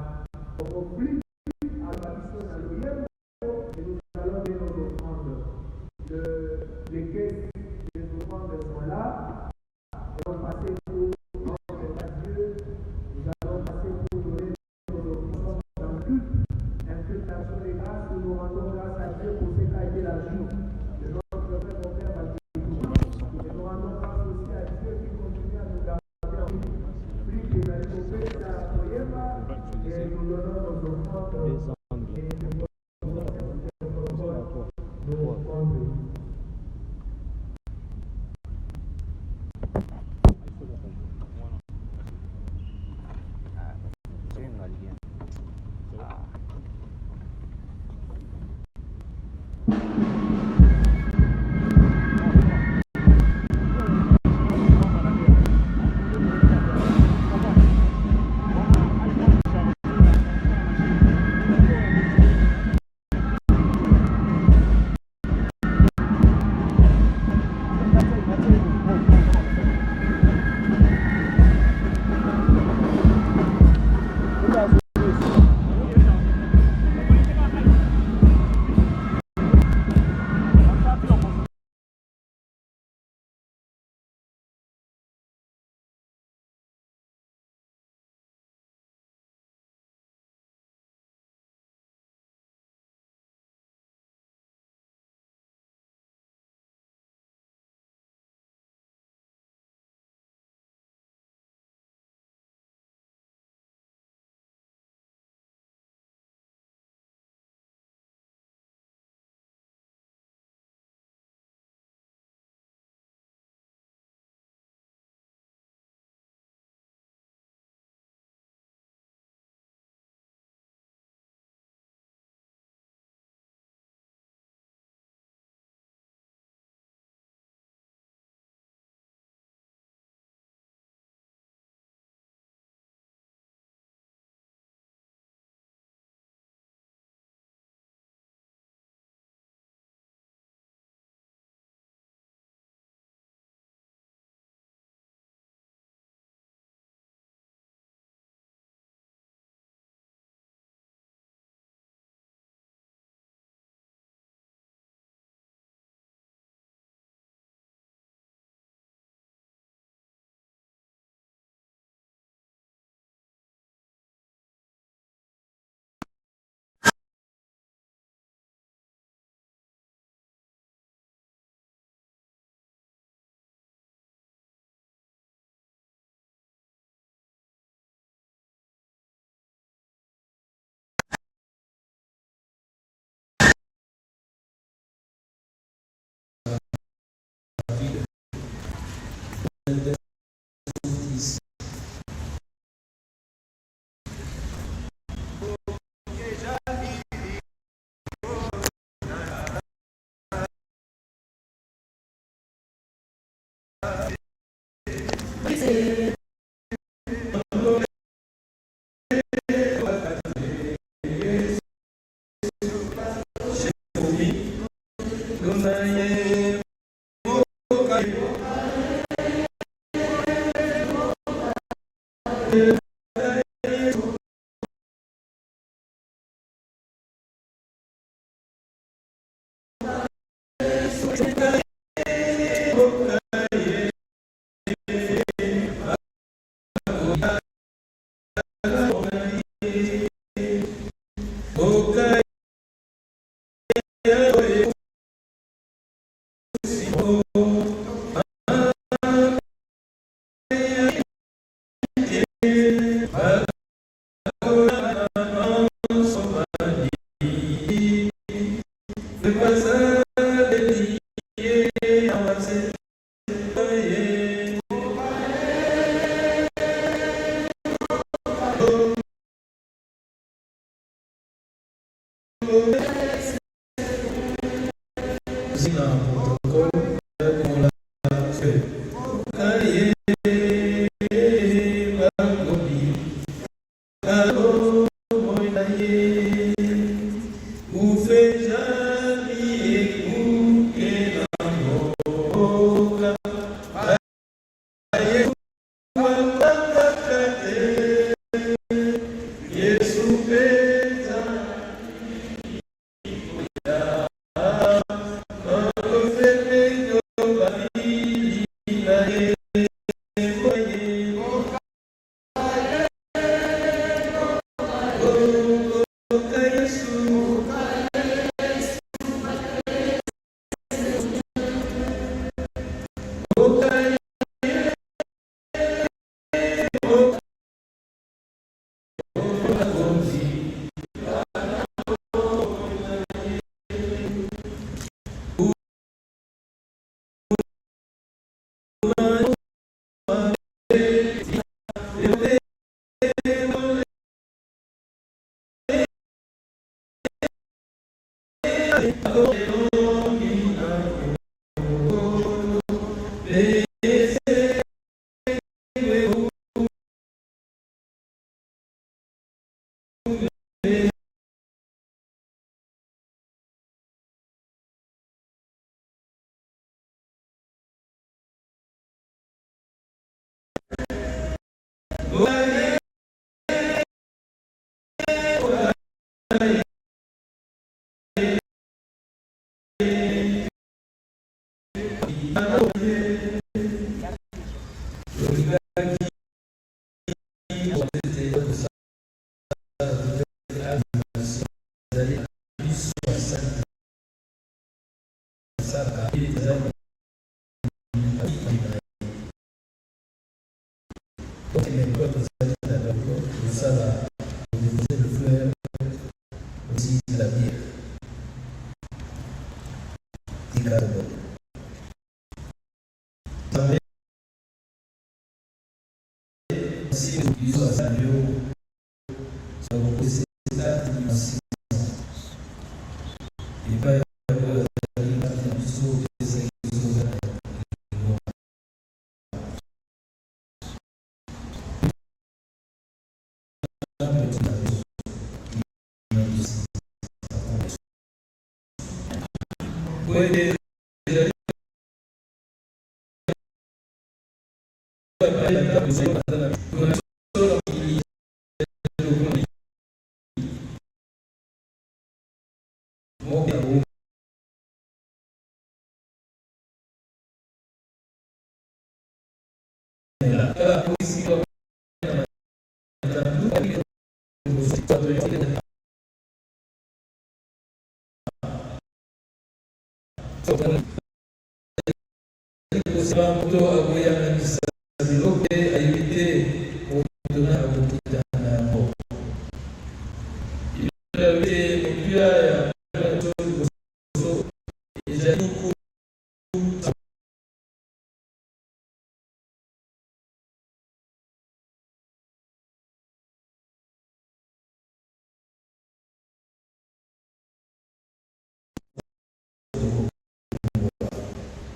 Au plus à la mission dans le bien, et nous allons bien nos offrandes. Les caisses des offrandes sont là. Et on va passer pour rendre à Dieu. Nous allons passer pour donner nos offrandes dans le culte. Un culte d'action des grâces où nous rendons grâce à Dieu pour ce qu'a été la joue de notre frère Robert Baptiste. Et nous rendons grâce aussi à Dieu qui continue à nous garder en vie. Plus qu'il a été fait, ça a et nous donnons nos offrandes.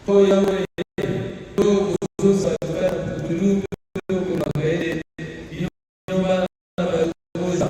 Oh Yahweh, oh Dieu sacré, nous pour la paix, il nous va la cause.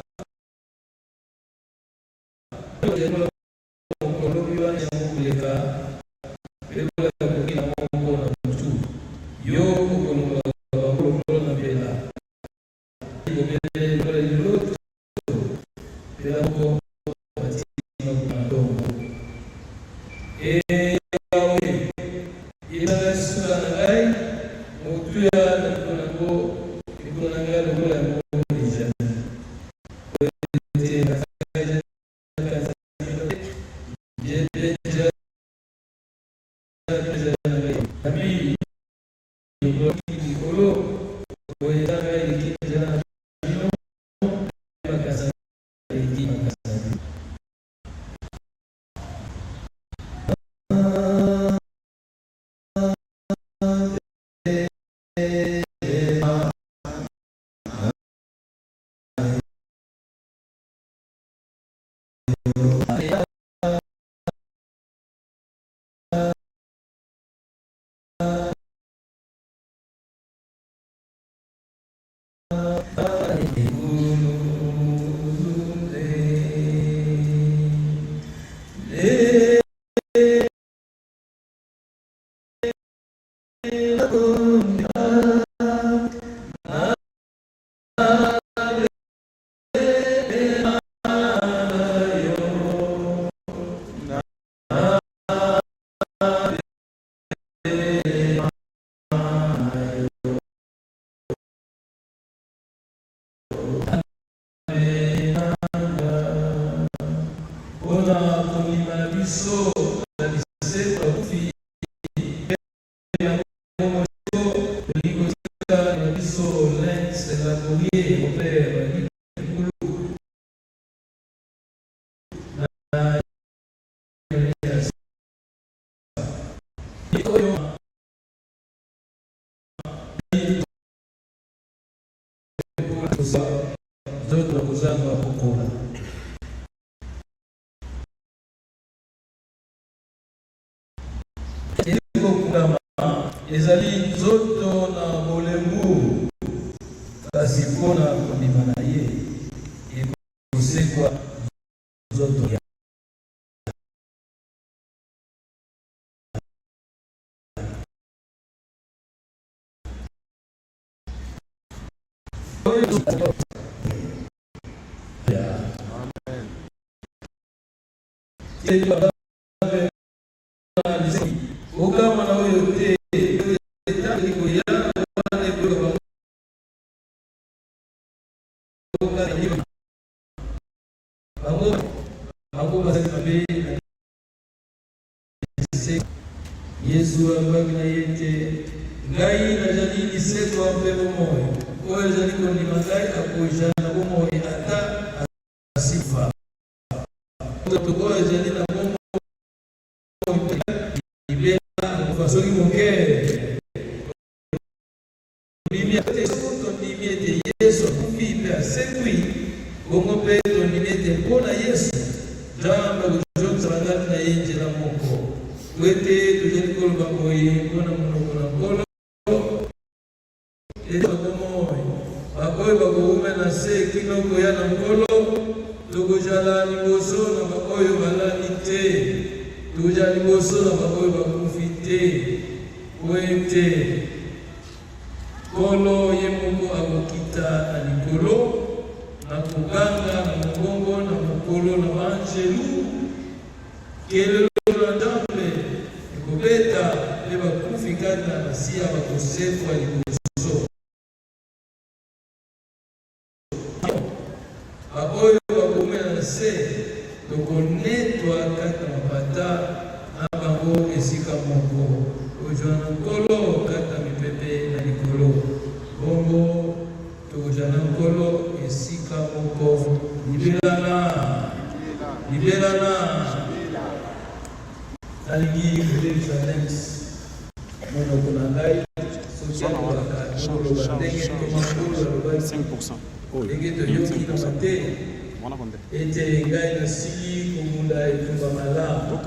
ezali nzoto na bolembu kasi mpona kondima na ye ekosekwa nzoto ya okama na oyo te Yesu abaki na ye te ngai nazali liseso mpe bomoi oyo ezali kondima ngai akoja na bomoi ata asifa oyo ezali na bomoi ibela soki moke biblia te soki tondimi ete Yesu akufi mpe asekwi bongo mpe tondimi ete mpona Yesu nzambe akozongisaka ngati na ye nzela moko wete tozali koloba boye mpona monoko na nkolo eza bomoi bakoyo bakowuma na se kino koya na nkolo tokozala liboso na bakoyo balali te tokozala liboso na bakoyo bakufi te po ete nkolo ye moko akokita na likolo na koganga na mobongo na mokolo na banjelu kelelo na nzambe ekobeta mpe bakufi kati na masiya bakosekwa liboso baoyo bakomela na se tokonetwa kati na mapata na bango esika moko kozwa na nkolo kati na mipepe na likolo bongo tokozwa na nkolo esika moko libelana alingi Jerusalem monoko na ngai soki akolaka noloba ndenge tomakolo alobaki ndenge toyoki na mate ete ngai nasili kobunda etumba malamu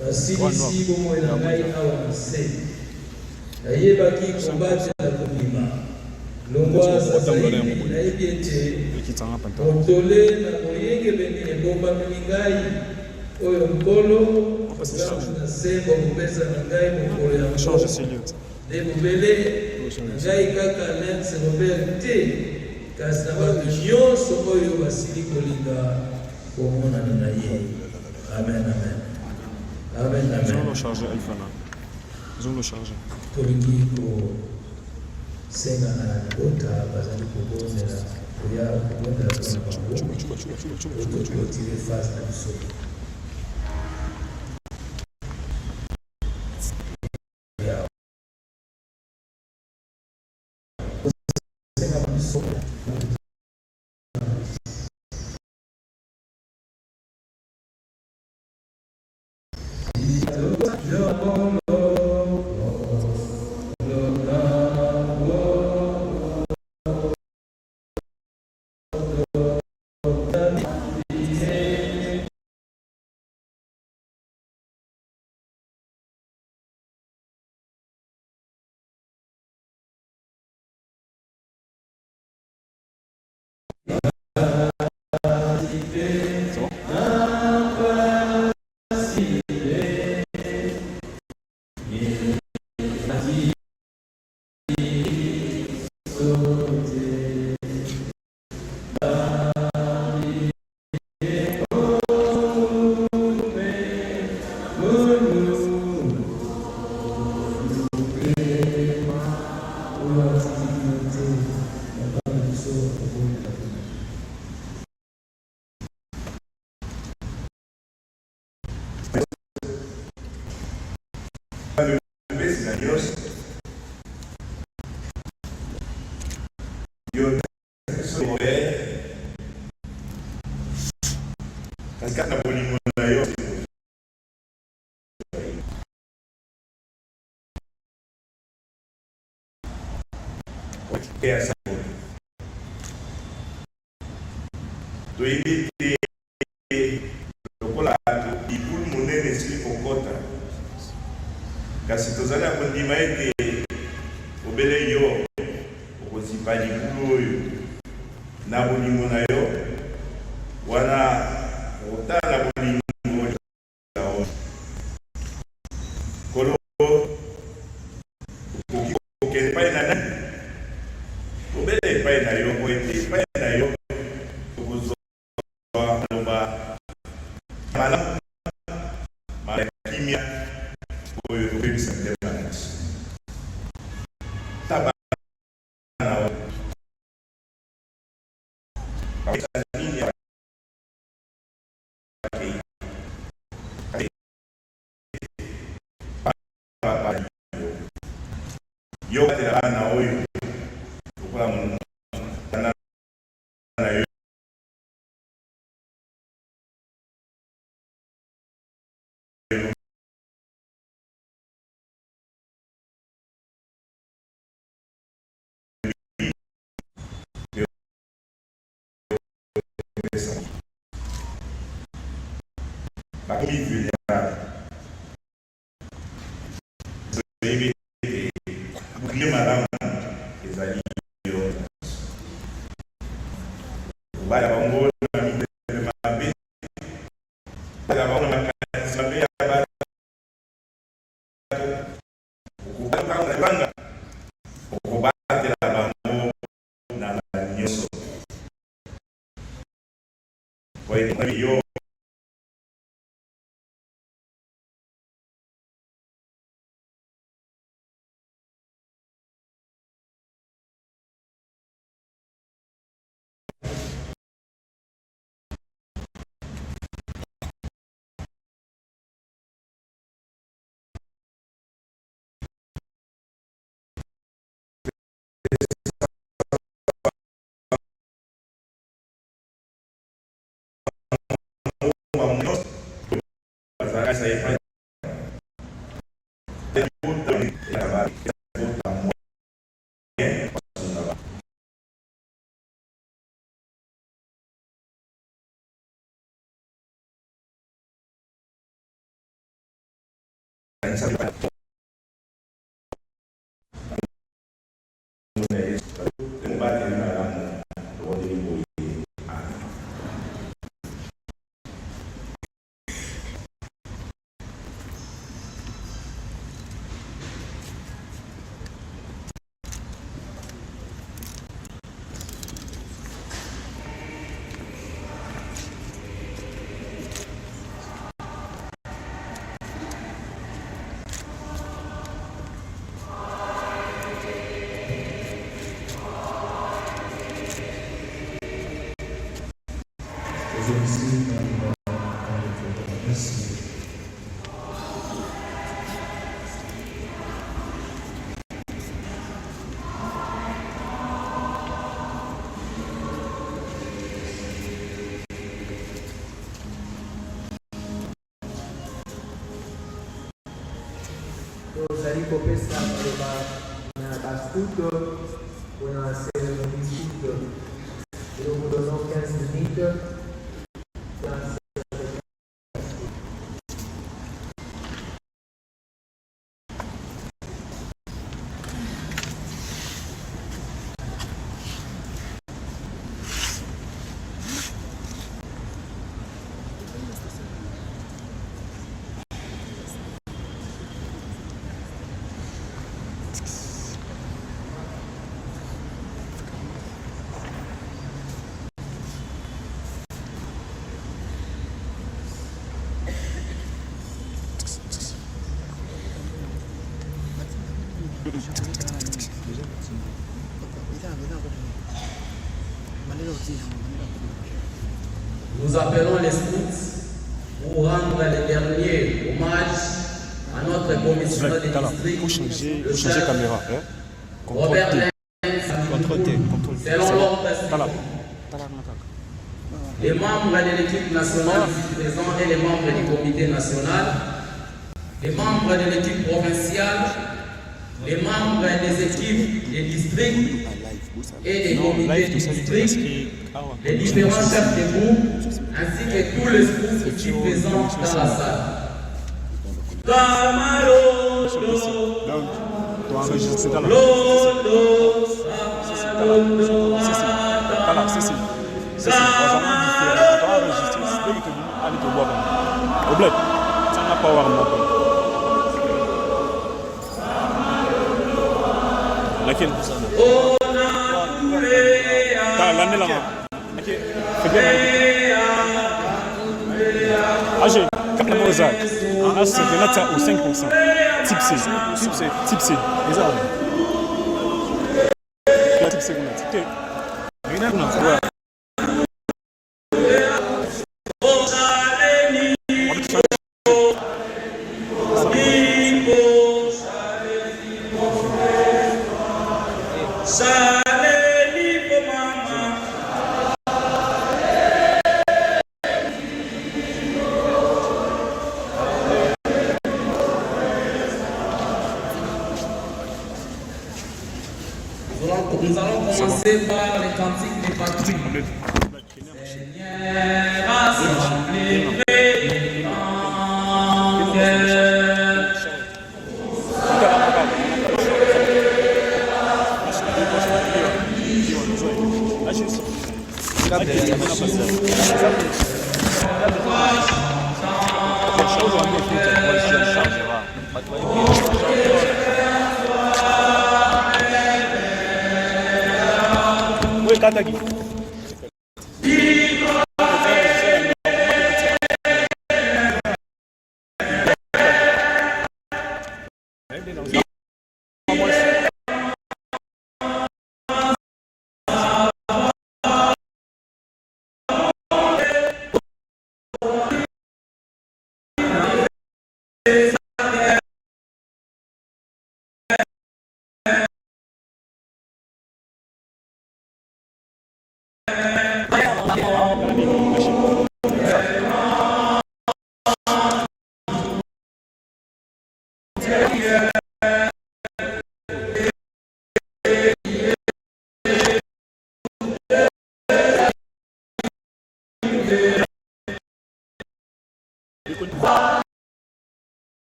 basilisi bomoi na ngai awa na se nayebaki kombate na kobima longwa zazaini nayebi ete motole na moyengebeni ebombameli ngai oyo nkolo osantu na se bokopesa na ngai mokolo ya nkolo nde bobele na ngai kaka Alex Robert te kasi na bato nyonso oyo basili kolinga komonana na ye. Amen, amen. Amen, amen. Ils ont le chargé iPhone. Ils ont le chargé. Tolingi kosenga na libota bazali kobondela koya kobondela mpona bango totire face na biso. Kasi tozali ya kondima ete obele yo okozipa libulu oyo na bolingo na yo wana otala na bolingo oyo kolo okoki kokende epai na nani obele epai na yo po ete epai na yo okozwa loba malamu kimia oyo tobebisa ndema na biso taba na nini yo katela bana oyo lokola na yo bakomi vulnérable oyebi ete bouclier malamu ezali yo baya bango na mitele mabe baya bango na makanisi mabe ya bato okobanga okobatela bango na nyonso po ete yo Tozali kopesa maloba na bascout mpona cérémonie scout. Nous vous donnons 15 minutes. Nous appelons les scouts pour rendre les derniers hommages à notre commissionnaire des districts, le chef caméra. Robert Lenz, selon l'ordre les membres de l'équipe nationale ici présents et les membres du comité national, les membres de l'équipe provinciale, les membres des équipes des districts et des comités du district, les différents chefs de groupe, ainsi que tous les scouts ici présents dans la salle. Laquelle vous savez? L'année là-bas. C'est bien. AG, 4 Mozart. En H, c'est de l'ATA au 5%. Type C. Type C. Les armes. Type C, vous mettez. Ouais. Nous allons commencer par les cantiques des patries. Seigneur, assemblée en guerre. Katagi.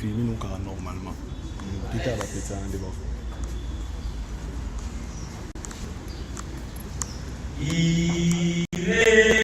filmer nous normalement. Peter va faire ça en débat. Il est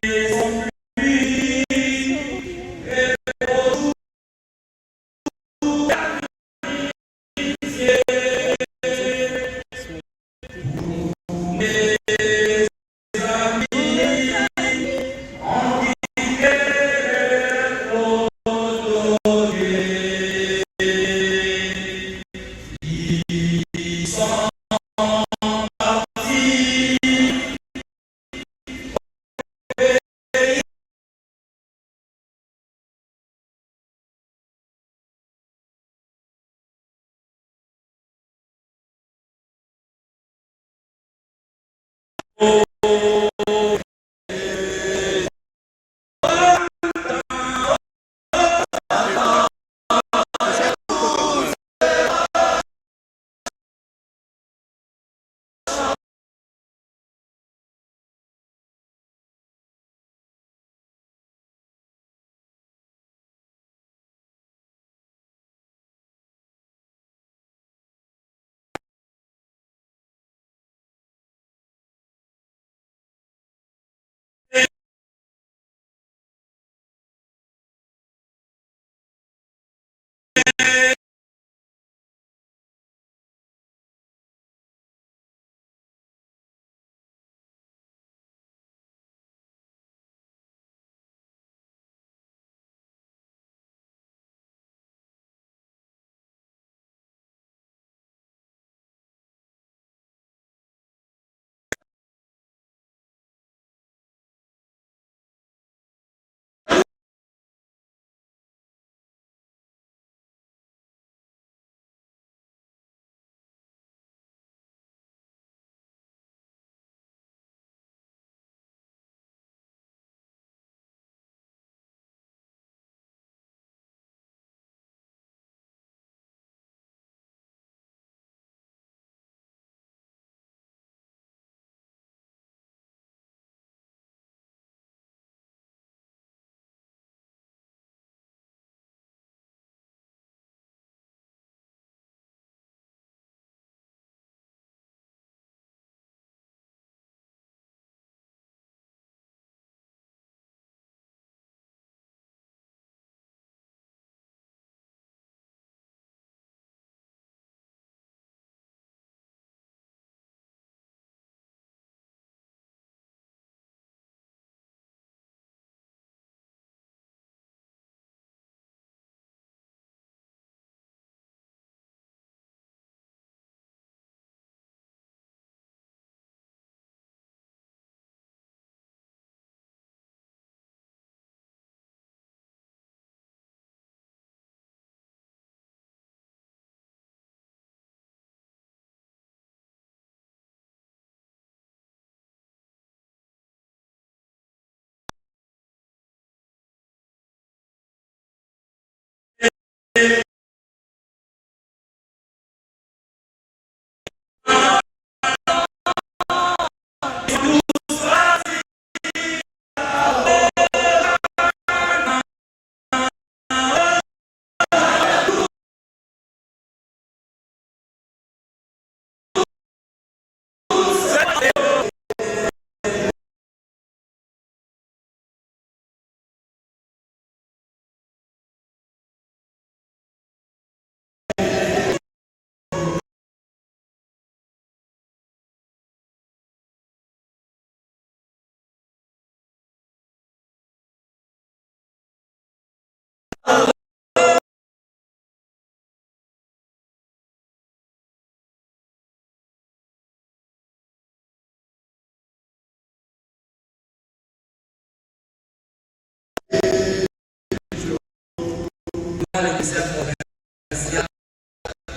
le ministère provincial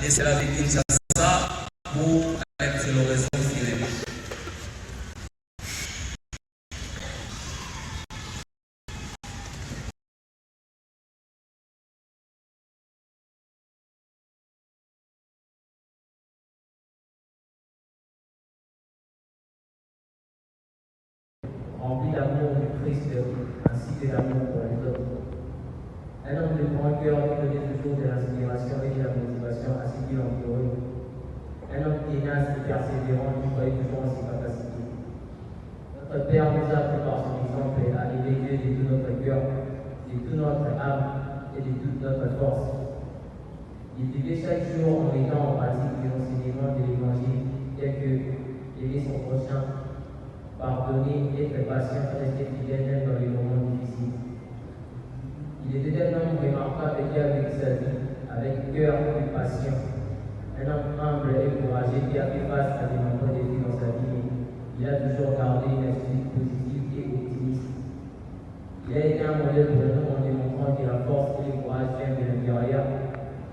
de la ville Kinshasa pour l'accélération cinéma. Rempli d'amour du Christ ainsi que d'amour pour les autres. Un homme de grand cœur qui donnait toujours de l'inspiration et de la motivation à ceux qui l'entouraient. Un homme tenace et persévérant qui croyait toujours en ses capacités. Notre Père nous a appris par son exemple à aimer Dieu de tout notre cœur, de toute notre âme et de toute notre force. Il vivait chaque jour en mettant en pratique les enseignements de l'Évangile, tels que aimer son prochain, pardonner, être patient, rester fidèle même dans les moments difficiles. Il était un homme remarquable qui a vécu sa vie avec cœur et passion. Un homme humble et courageux qui a fait face à de nombreux défis dans sa vie. Il a toujours gardé une attitude positive et optimiste. Il a été un modèle pour nous en démontrant que la force et le courage viennent de l'intérieur,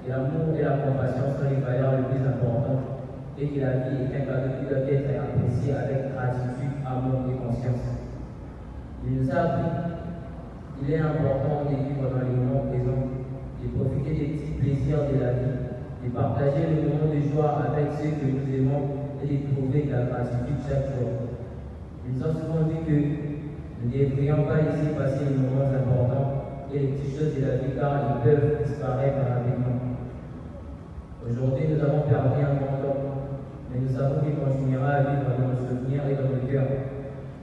que l'amour et la compassion sont les valeurs les plus importantes et que la vie est un cadeau qui doit être apprécié avec gratitude, amour et conscience. Il nous a appris qu'il est important de vivre dans les moments présents, de profiter des petits plaisirs de la vie, de partager le moment de joie avec ceux que nous aimons et de trouver de la gratitude chaque jour. Ils nous ont souvent dit que nous ne devrions pas laisser passer les moments importants et les petites choses de la vie car ils peuvent disparaître rapidement. Aujourd'hui, nous avons perdu un grand homme, mais nous savons qu'il continuera à vivre dans nos souvenirs et dans nos cœurs.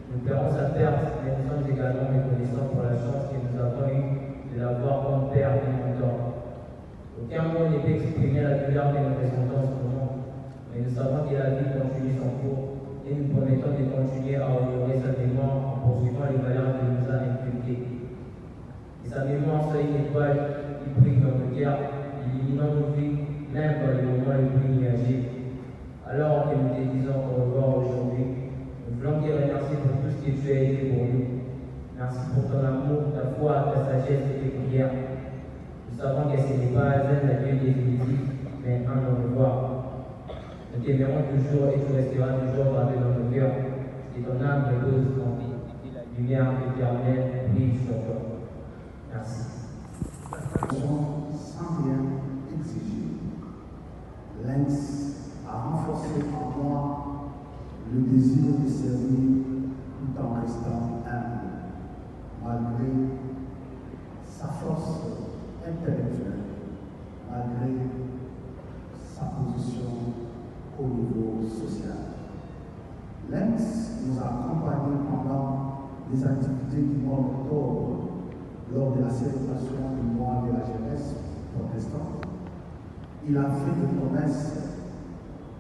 Nous perdons sa perte, mais nous sommes également reconnaissants pour la chance que nous avons eue de l'avoir comme père et mentor. Aucun mot ne peut exprimer la douleur que nous ressentons en ce moment, mais nous savons que la vie continue son cours et nous promettons de continuer à honorer sa mémoire en poursuivant les valeurs qu'il nous a inculquées. Et sa mémoire soit une étoile qui brille dans nos cœurs, illuminant nos vies, même dans les moments les plus nuageux. Alors que nous te disons au revoir aujourd'hui, nous voulons te remercier pour tout ce que tu as été pour nous. Merci pour ton amour, ta foi, ta sagesse et tes prières. Nous savons que ce n'est pas un adieu définitif, mais un au revoir. Nous t'aimerons toujours et tu resteras toujours gravé dans nos cœurs. Et ton âme repose en vie. Lumière éternelle brille sur toi. Merci. Sans rien exiger, Lens a renforcé en moi le désir de servir tout en restant humble, malgré sa force intellectuelle, malgré sa position au niveau social. Lens nous a accompagnés pendant les activités du mois d'octobre lors de la célébration du mois de la jeunesse protestante. Il a fait des promesses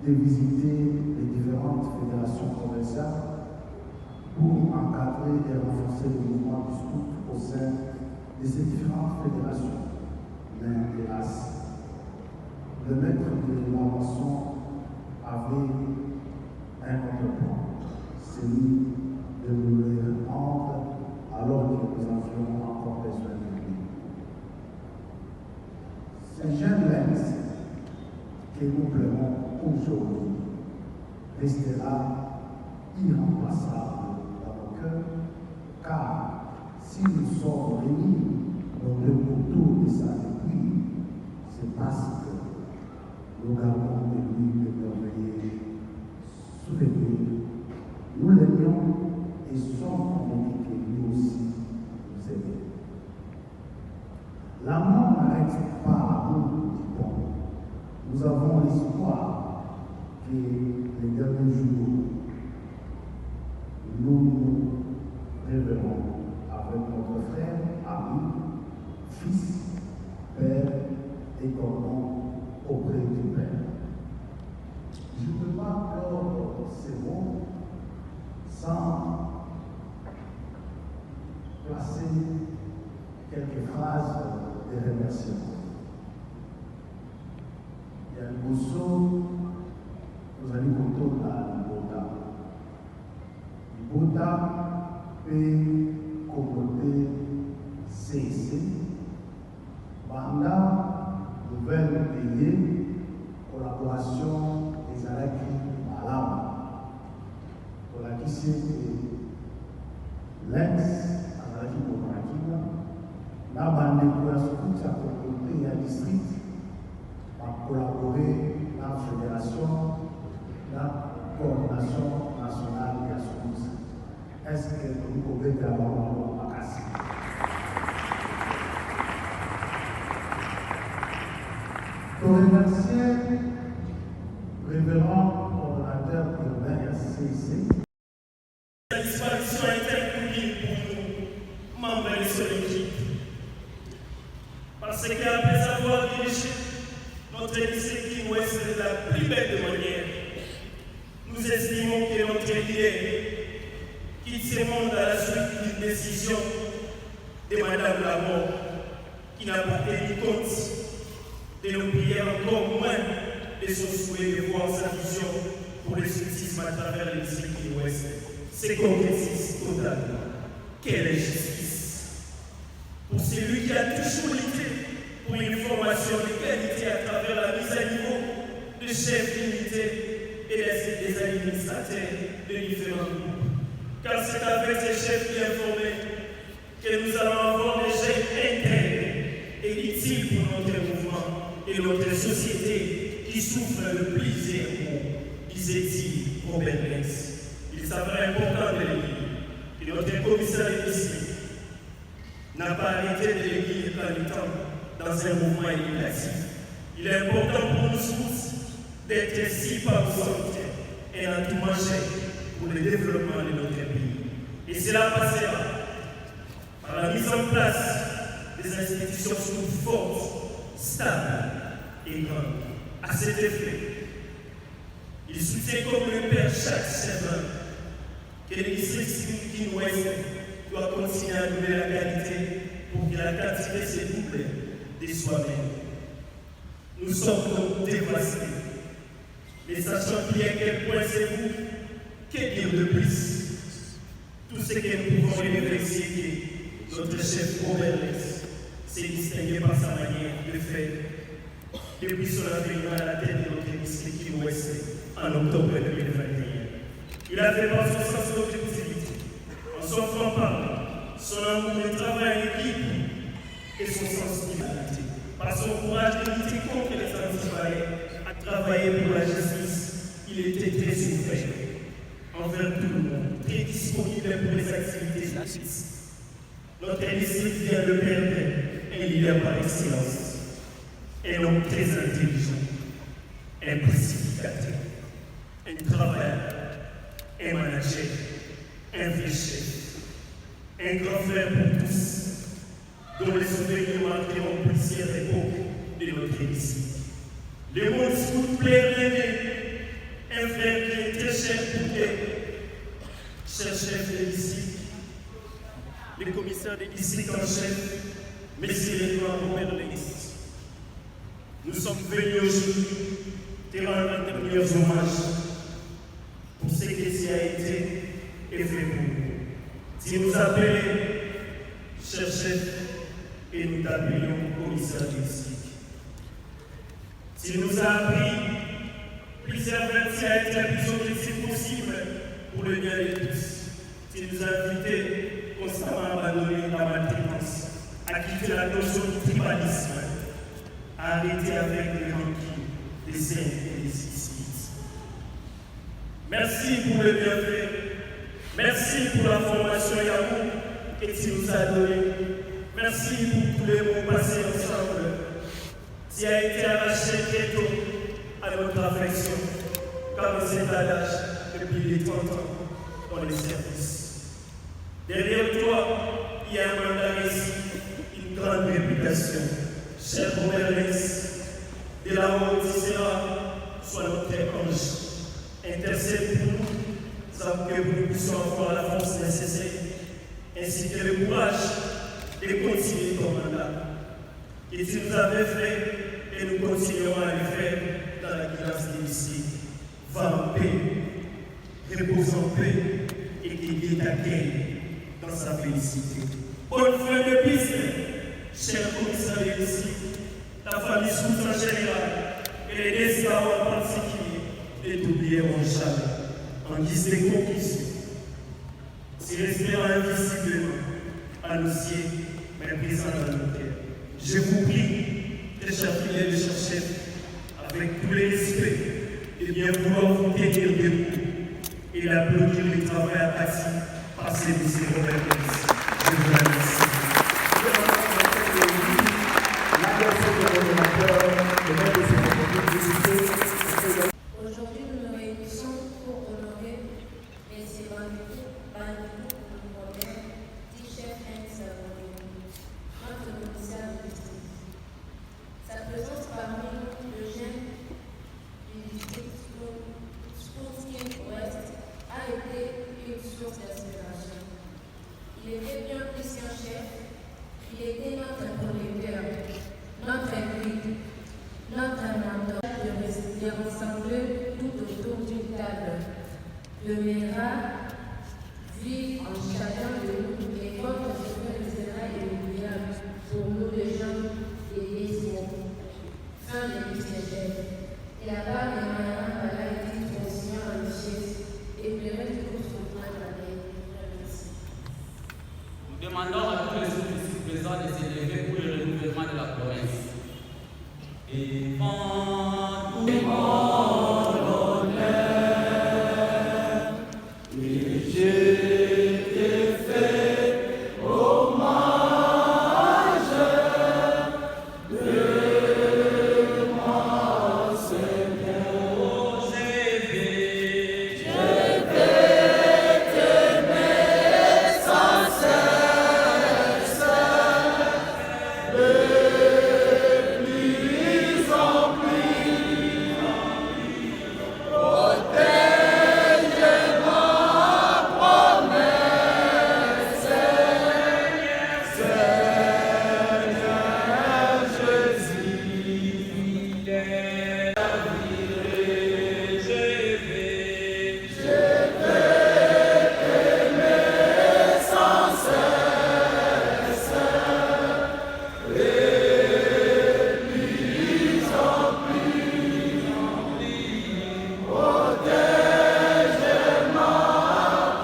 de visiter les différentes fédérations provinciales pour encadrer et renforcer le mouvement du scout au sein de ces différentes fédérations. Mais hélas, le maître de l'innovation avait un autre point, celui de nous les rendre alors que nous avions encore besoin de lui. Ces jeunes Lens que nous pleurons aujourd'hui restera irremplaçable dans nos cœurs, car si nous sommes réunis autour de sa vie, c'est parce que nous gardons de lui de merveilleux souvenirs. Nous l'aimions et sommes convaincus que lui aussi nous aimait. L'amour n'arrête pas l'amour du bon. Nous avons l'espoir que les derniers jours, nous nous révélons avec notre frère, ami, fils, père et cordon auprès du Père. Je ne peux pas clore ces mots sans placer quelques phrases de remerciement. Il y a le Bosso, nous allons compter la Bota. Bota peut comporter CC, Banda, nouvelle payée, collaboration des Alaki Malam. Pour la question de Lens, Alaki Mokorakina, la bande pour la scout a comporté un district, a collaboré dans la fédération, la coordination nationale de la scout. Est-ce que vous pouvez avoir un Makassi? remercier révérend coordonnateur urbain RCC. La disparition est incroyable pour nous, membres de cette équipe. Parce qu'après avoir dirigé notre lycée Ouest de la plus belle manière, nous estimons que notre leader quitte ce monde à la suite d'une décision de Madame Lamont, qui n'a pas tenu compte de nos prières, encore moins de son souhait de voir sa vision pour le scoutisme à travers le lycée Ouest. C'est concrétise totalement. Quelle injustice! Pour celui qui a toujours lutté pour une formation de qualité à travers la mise à niveau de chefs d'unité et des administrateurs de différents groupes. Car c'est avec ces chefs bien formés que nous allons avoir des jeunes intègres et utiles pour notre mouvement et notre société qui souffre le plus zéro, disait-il Robert Lenz. Il s'avère important de le dire que notre commissaire ici n'a pas arrêté de le dire dans le temps dans un mouvement éducatif. Il est important pour nous tous d'être si partisans et en tout manger pour le développement de notre pays. Et cela passera par la mise en place des institutions fortes, stables et grandes. À cet effet, il soutient comme le Père chaque servant que le lycée Ouest doit continuer à donner la qualité pour que la quantité se double de soi-même. Nous sommes donc dévastés, mais sachant bien quel point c'est vous, que dire de plus? Tout ce que nous pouvons remercier que notre chef Robert Lenz s'est distingué par sa manière de faire depuis son avènement à la tête de notre lycée Ouest en octobre 2021. Il a fait par son sens d'objectivité, en son franc-parler, son amour de travail en équipe et son sens d'humanité. Par son courage de lutter contre les antivalets, à travailler pour la justice, il était très ouvert envers tout le monde, très disponible pour les activités de la justice. Notre lycée vient de perdre un leader par excellence, un homme très intelligent, un pacificateur, un travailleur, un manager, un vieux chef, un grand frère pour tous, dont les souvenirs marqueront plusieurs époques de notre lycée. Le monde scout plaît un frère qui est très cher pour eux, cher chef de lycée, le commissaire de lycée en chef, M. Robert Lenz. Nous sommes venus aujourd'hui te rendre un dernier hommage pour ce que ça a été et fait pour nous. Si nous appelons, cher chef, et nous t'appelions commissaire de lycée. Tu nous as appris plusieurs vertus à être la plus objective possible pour le bien de tous. Tu nous as invités constamment à abandonner la maltraitance, à quitter la notion du tribalisme, à arrêter avec les rancunes, les saints et les suicides. Merci pour le bienfait. Merci pour la formation et l'amour que tu nous as donné. Merci pour tous les mots passés ensemble. Tu as été arraché très tôt à notre affection, car nous sommes à l'âge depuis les 30 ans dans les services. Derrière toi, il y a un mandat réussi, une grande réputation. Cher Robert Lenz, de là où tu seras, sois notre ange. Intercède pour nous, afin que nous puissions avoir la force nécessaire, ainsi que le courage de continuer ton mandat. Et tu nous avais fait, et nous continuerons à le faire dans la guidance de lycée. Va en paix, repose en paix, et qu'il Dieu t'accueille dans sa félicité. Bonne fin de piste, cher commissaire de lycée, ta famille sous en général, et les descendants en particulier, ne t'oublieront jamais. En guise de conclusion, si restera invisiblement à nos cieux, mais présent dans nos cœurs. Je vous prie, très chers fidèles et chers chefs, avec tous les respects, de bien vouloir vous tenir debout et d'applaudir le travail abattu par ces messieurs Robert Lenz. Je vous remercie. La personne de l'ordinateur, le maître de Sa présence parmi nous, le jeune du district Ouest, a été une source d'inspiration. Il était bien plus qu'un chef, il était notre protecteur, notre guide, notre mentor de rassembler tout autour d'une table. Le mira vit en chacun de nous et votre souffle sera inoubliable pour nous les gens et les mots. Fin de l'UCG. Et la part des marins par là été conscient en richesse et pleurait toujours son point de la tête. Merci. Nous demandons à tous les officiers présents de s'élever pour le renouvellement de la province. Et en tout mon honneur, et je t'ai fait hommage de mon Seigneur. Je vais t'aimer sans cesse, de plus en plus. Protège ma promesse, Seigneur Jésus, fidèle. Je vais t'aimer sans cesse, et plus en plus. Protège ma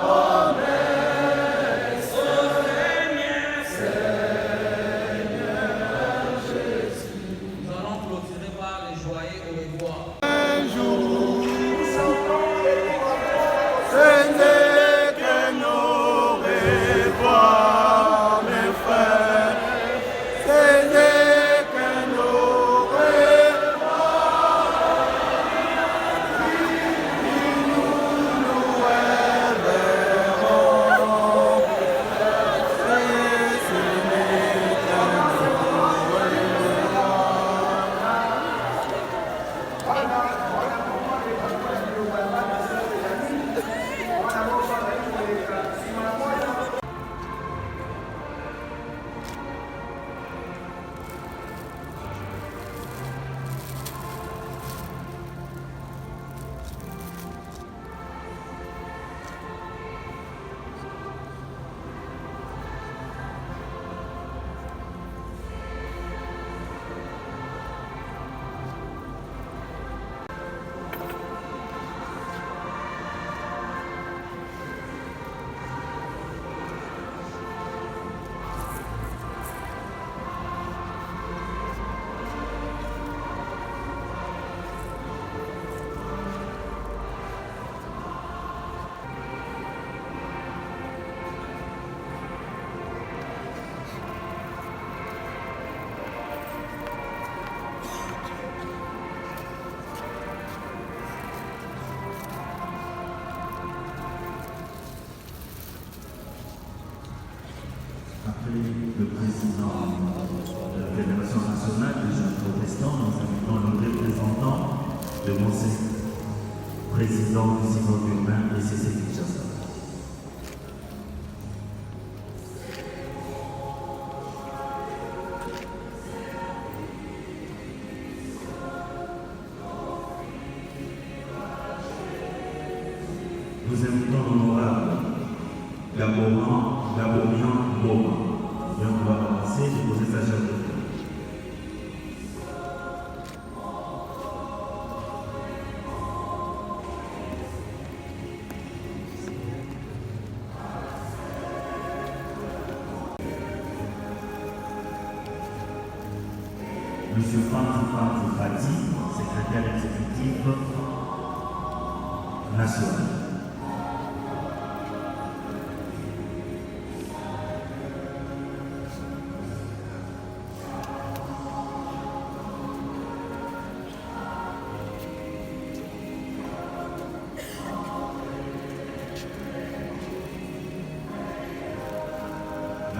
promesse, Seigneur Jésus. Nous allons clôturer par les joyeux au revoir. Un jour, ce n'est que nos revoirs, mes frères. Ce n'est que nos revoirs. Nous reverrons. Ce n'est que nos revoirs. Après le président de la Fédération nationale des jeunes protestants, nous invitons le représentant de Monseigneur, président du synode urbain et CC Kinshasa. Nous invitons l'honorable Gaborian Boma, qui vient pouvoir avancer et poser sa chaise de fleurs. Monsieur Fanti Fati, secrétaire exécutif national.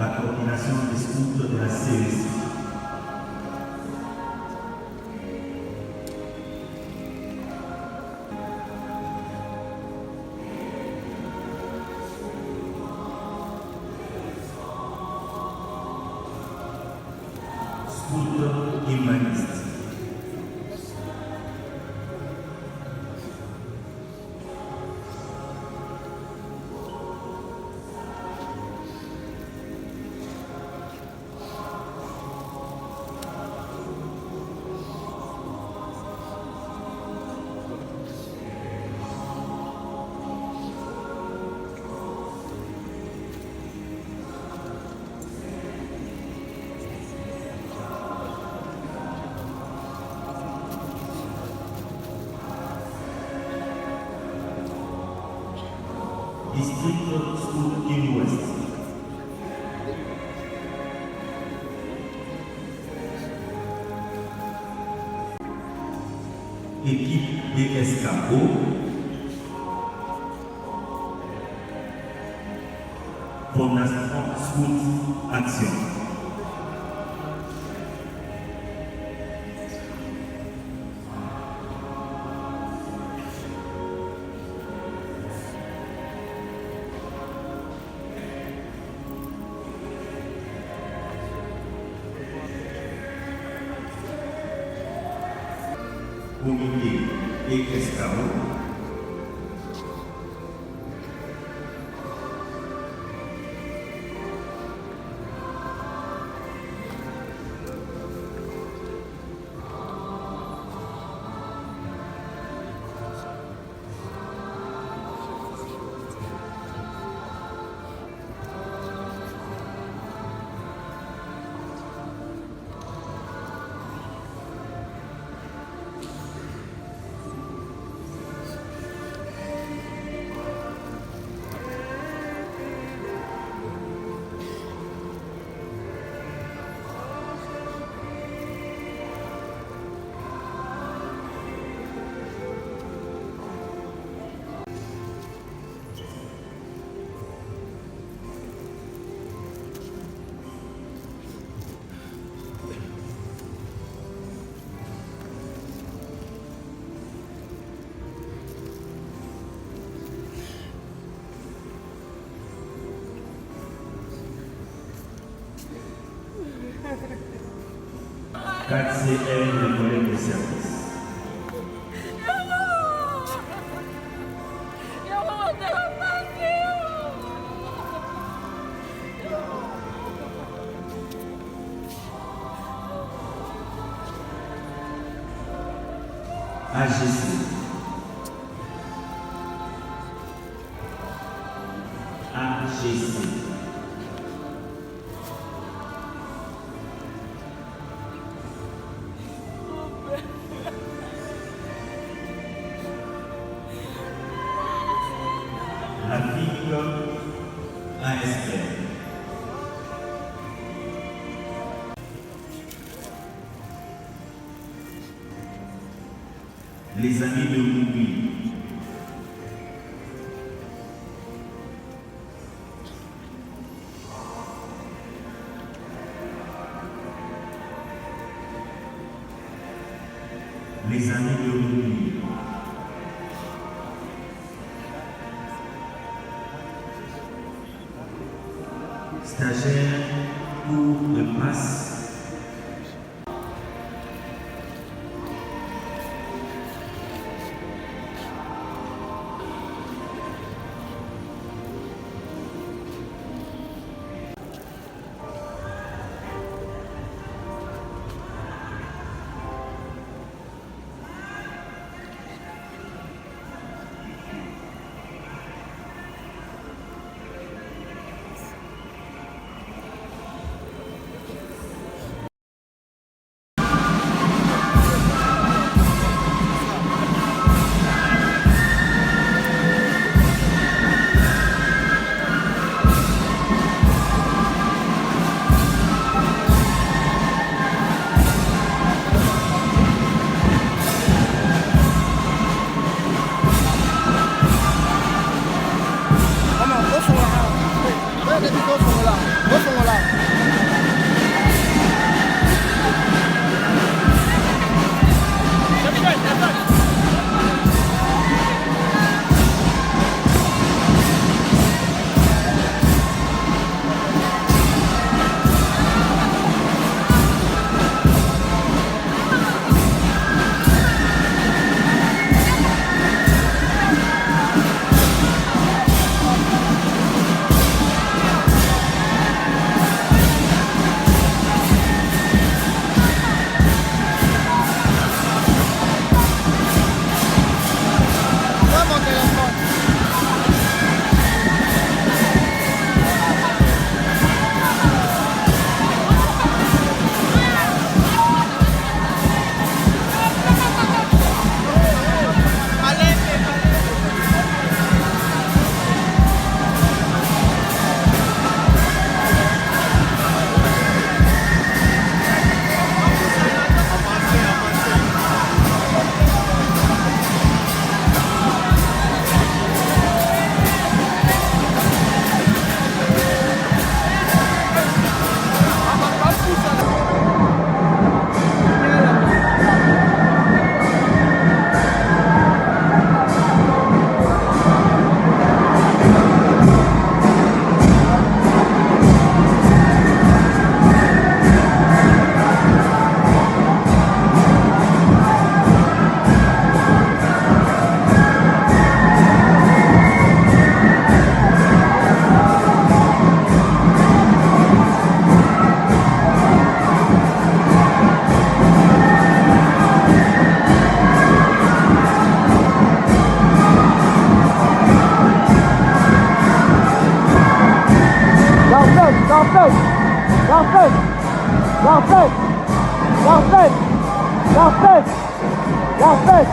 la coordination des scouts de la CEC. Scout humaniste. District School in West. Équipe DSKO. Fondation Scout Action. Comité DSKO. KCL de collègue de service. AGC. AGC. La ville ASR. Les amis de Moubi. Les amis de Moubi. Stagiaire cours de passe. fête, la fête, la fête, la fête, la fête, la fête.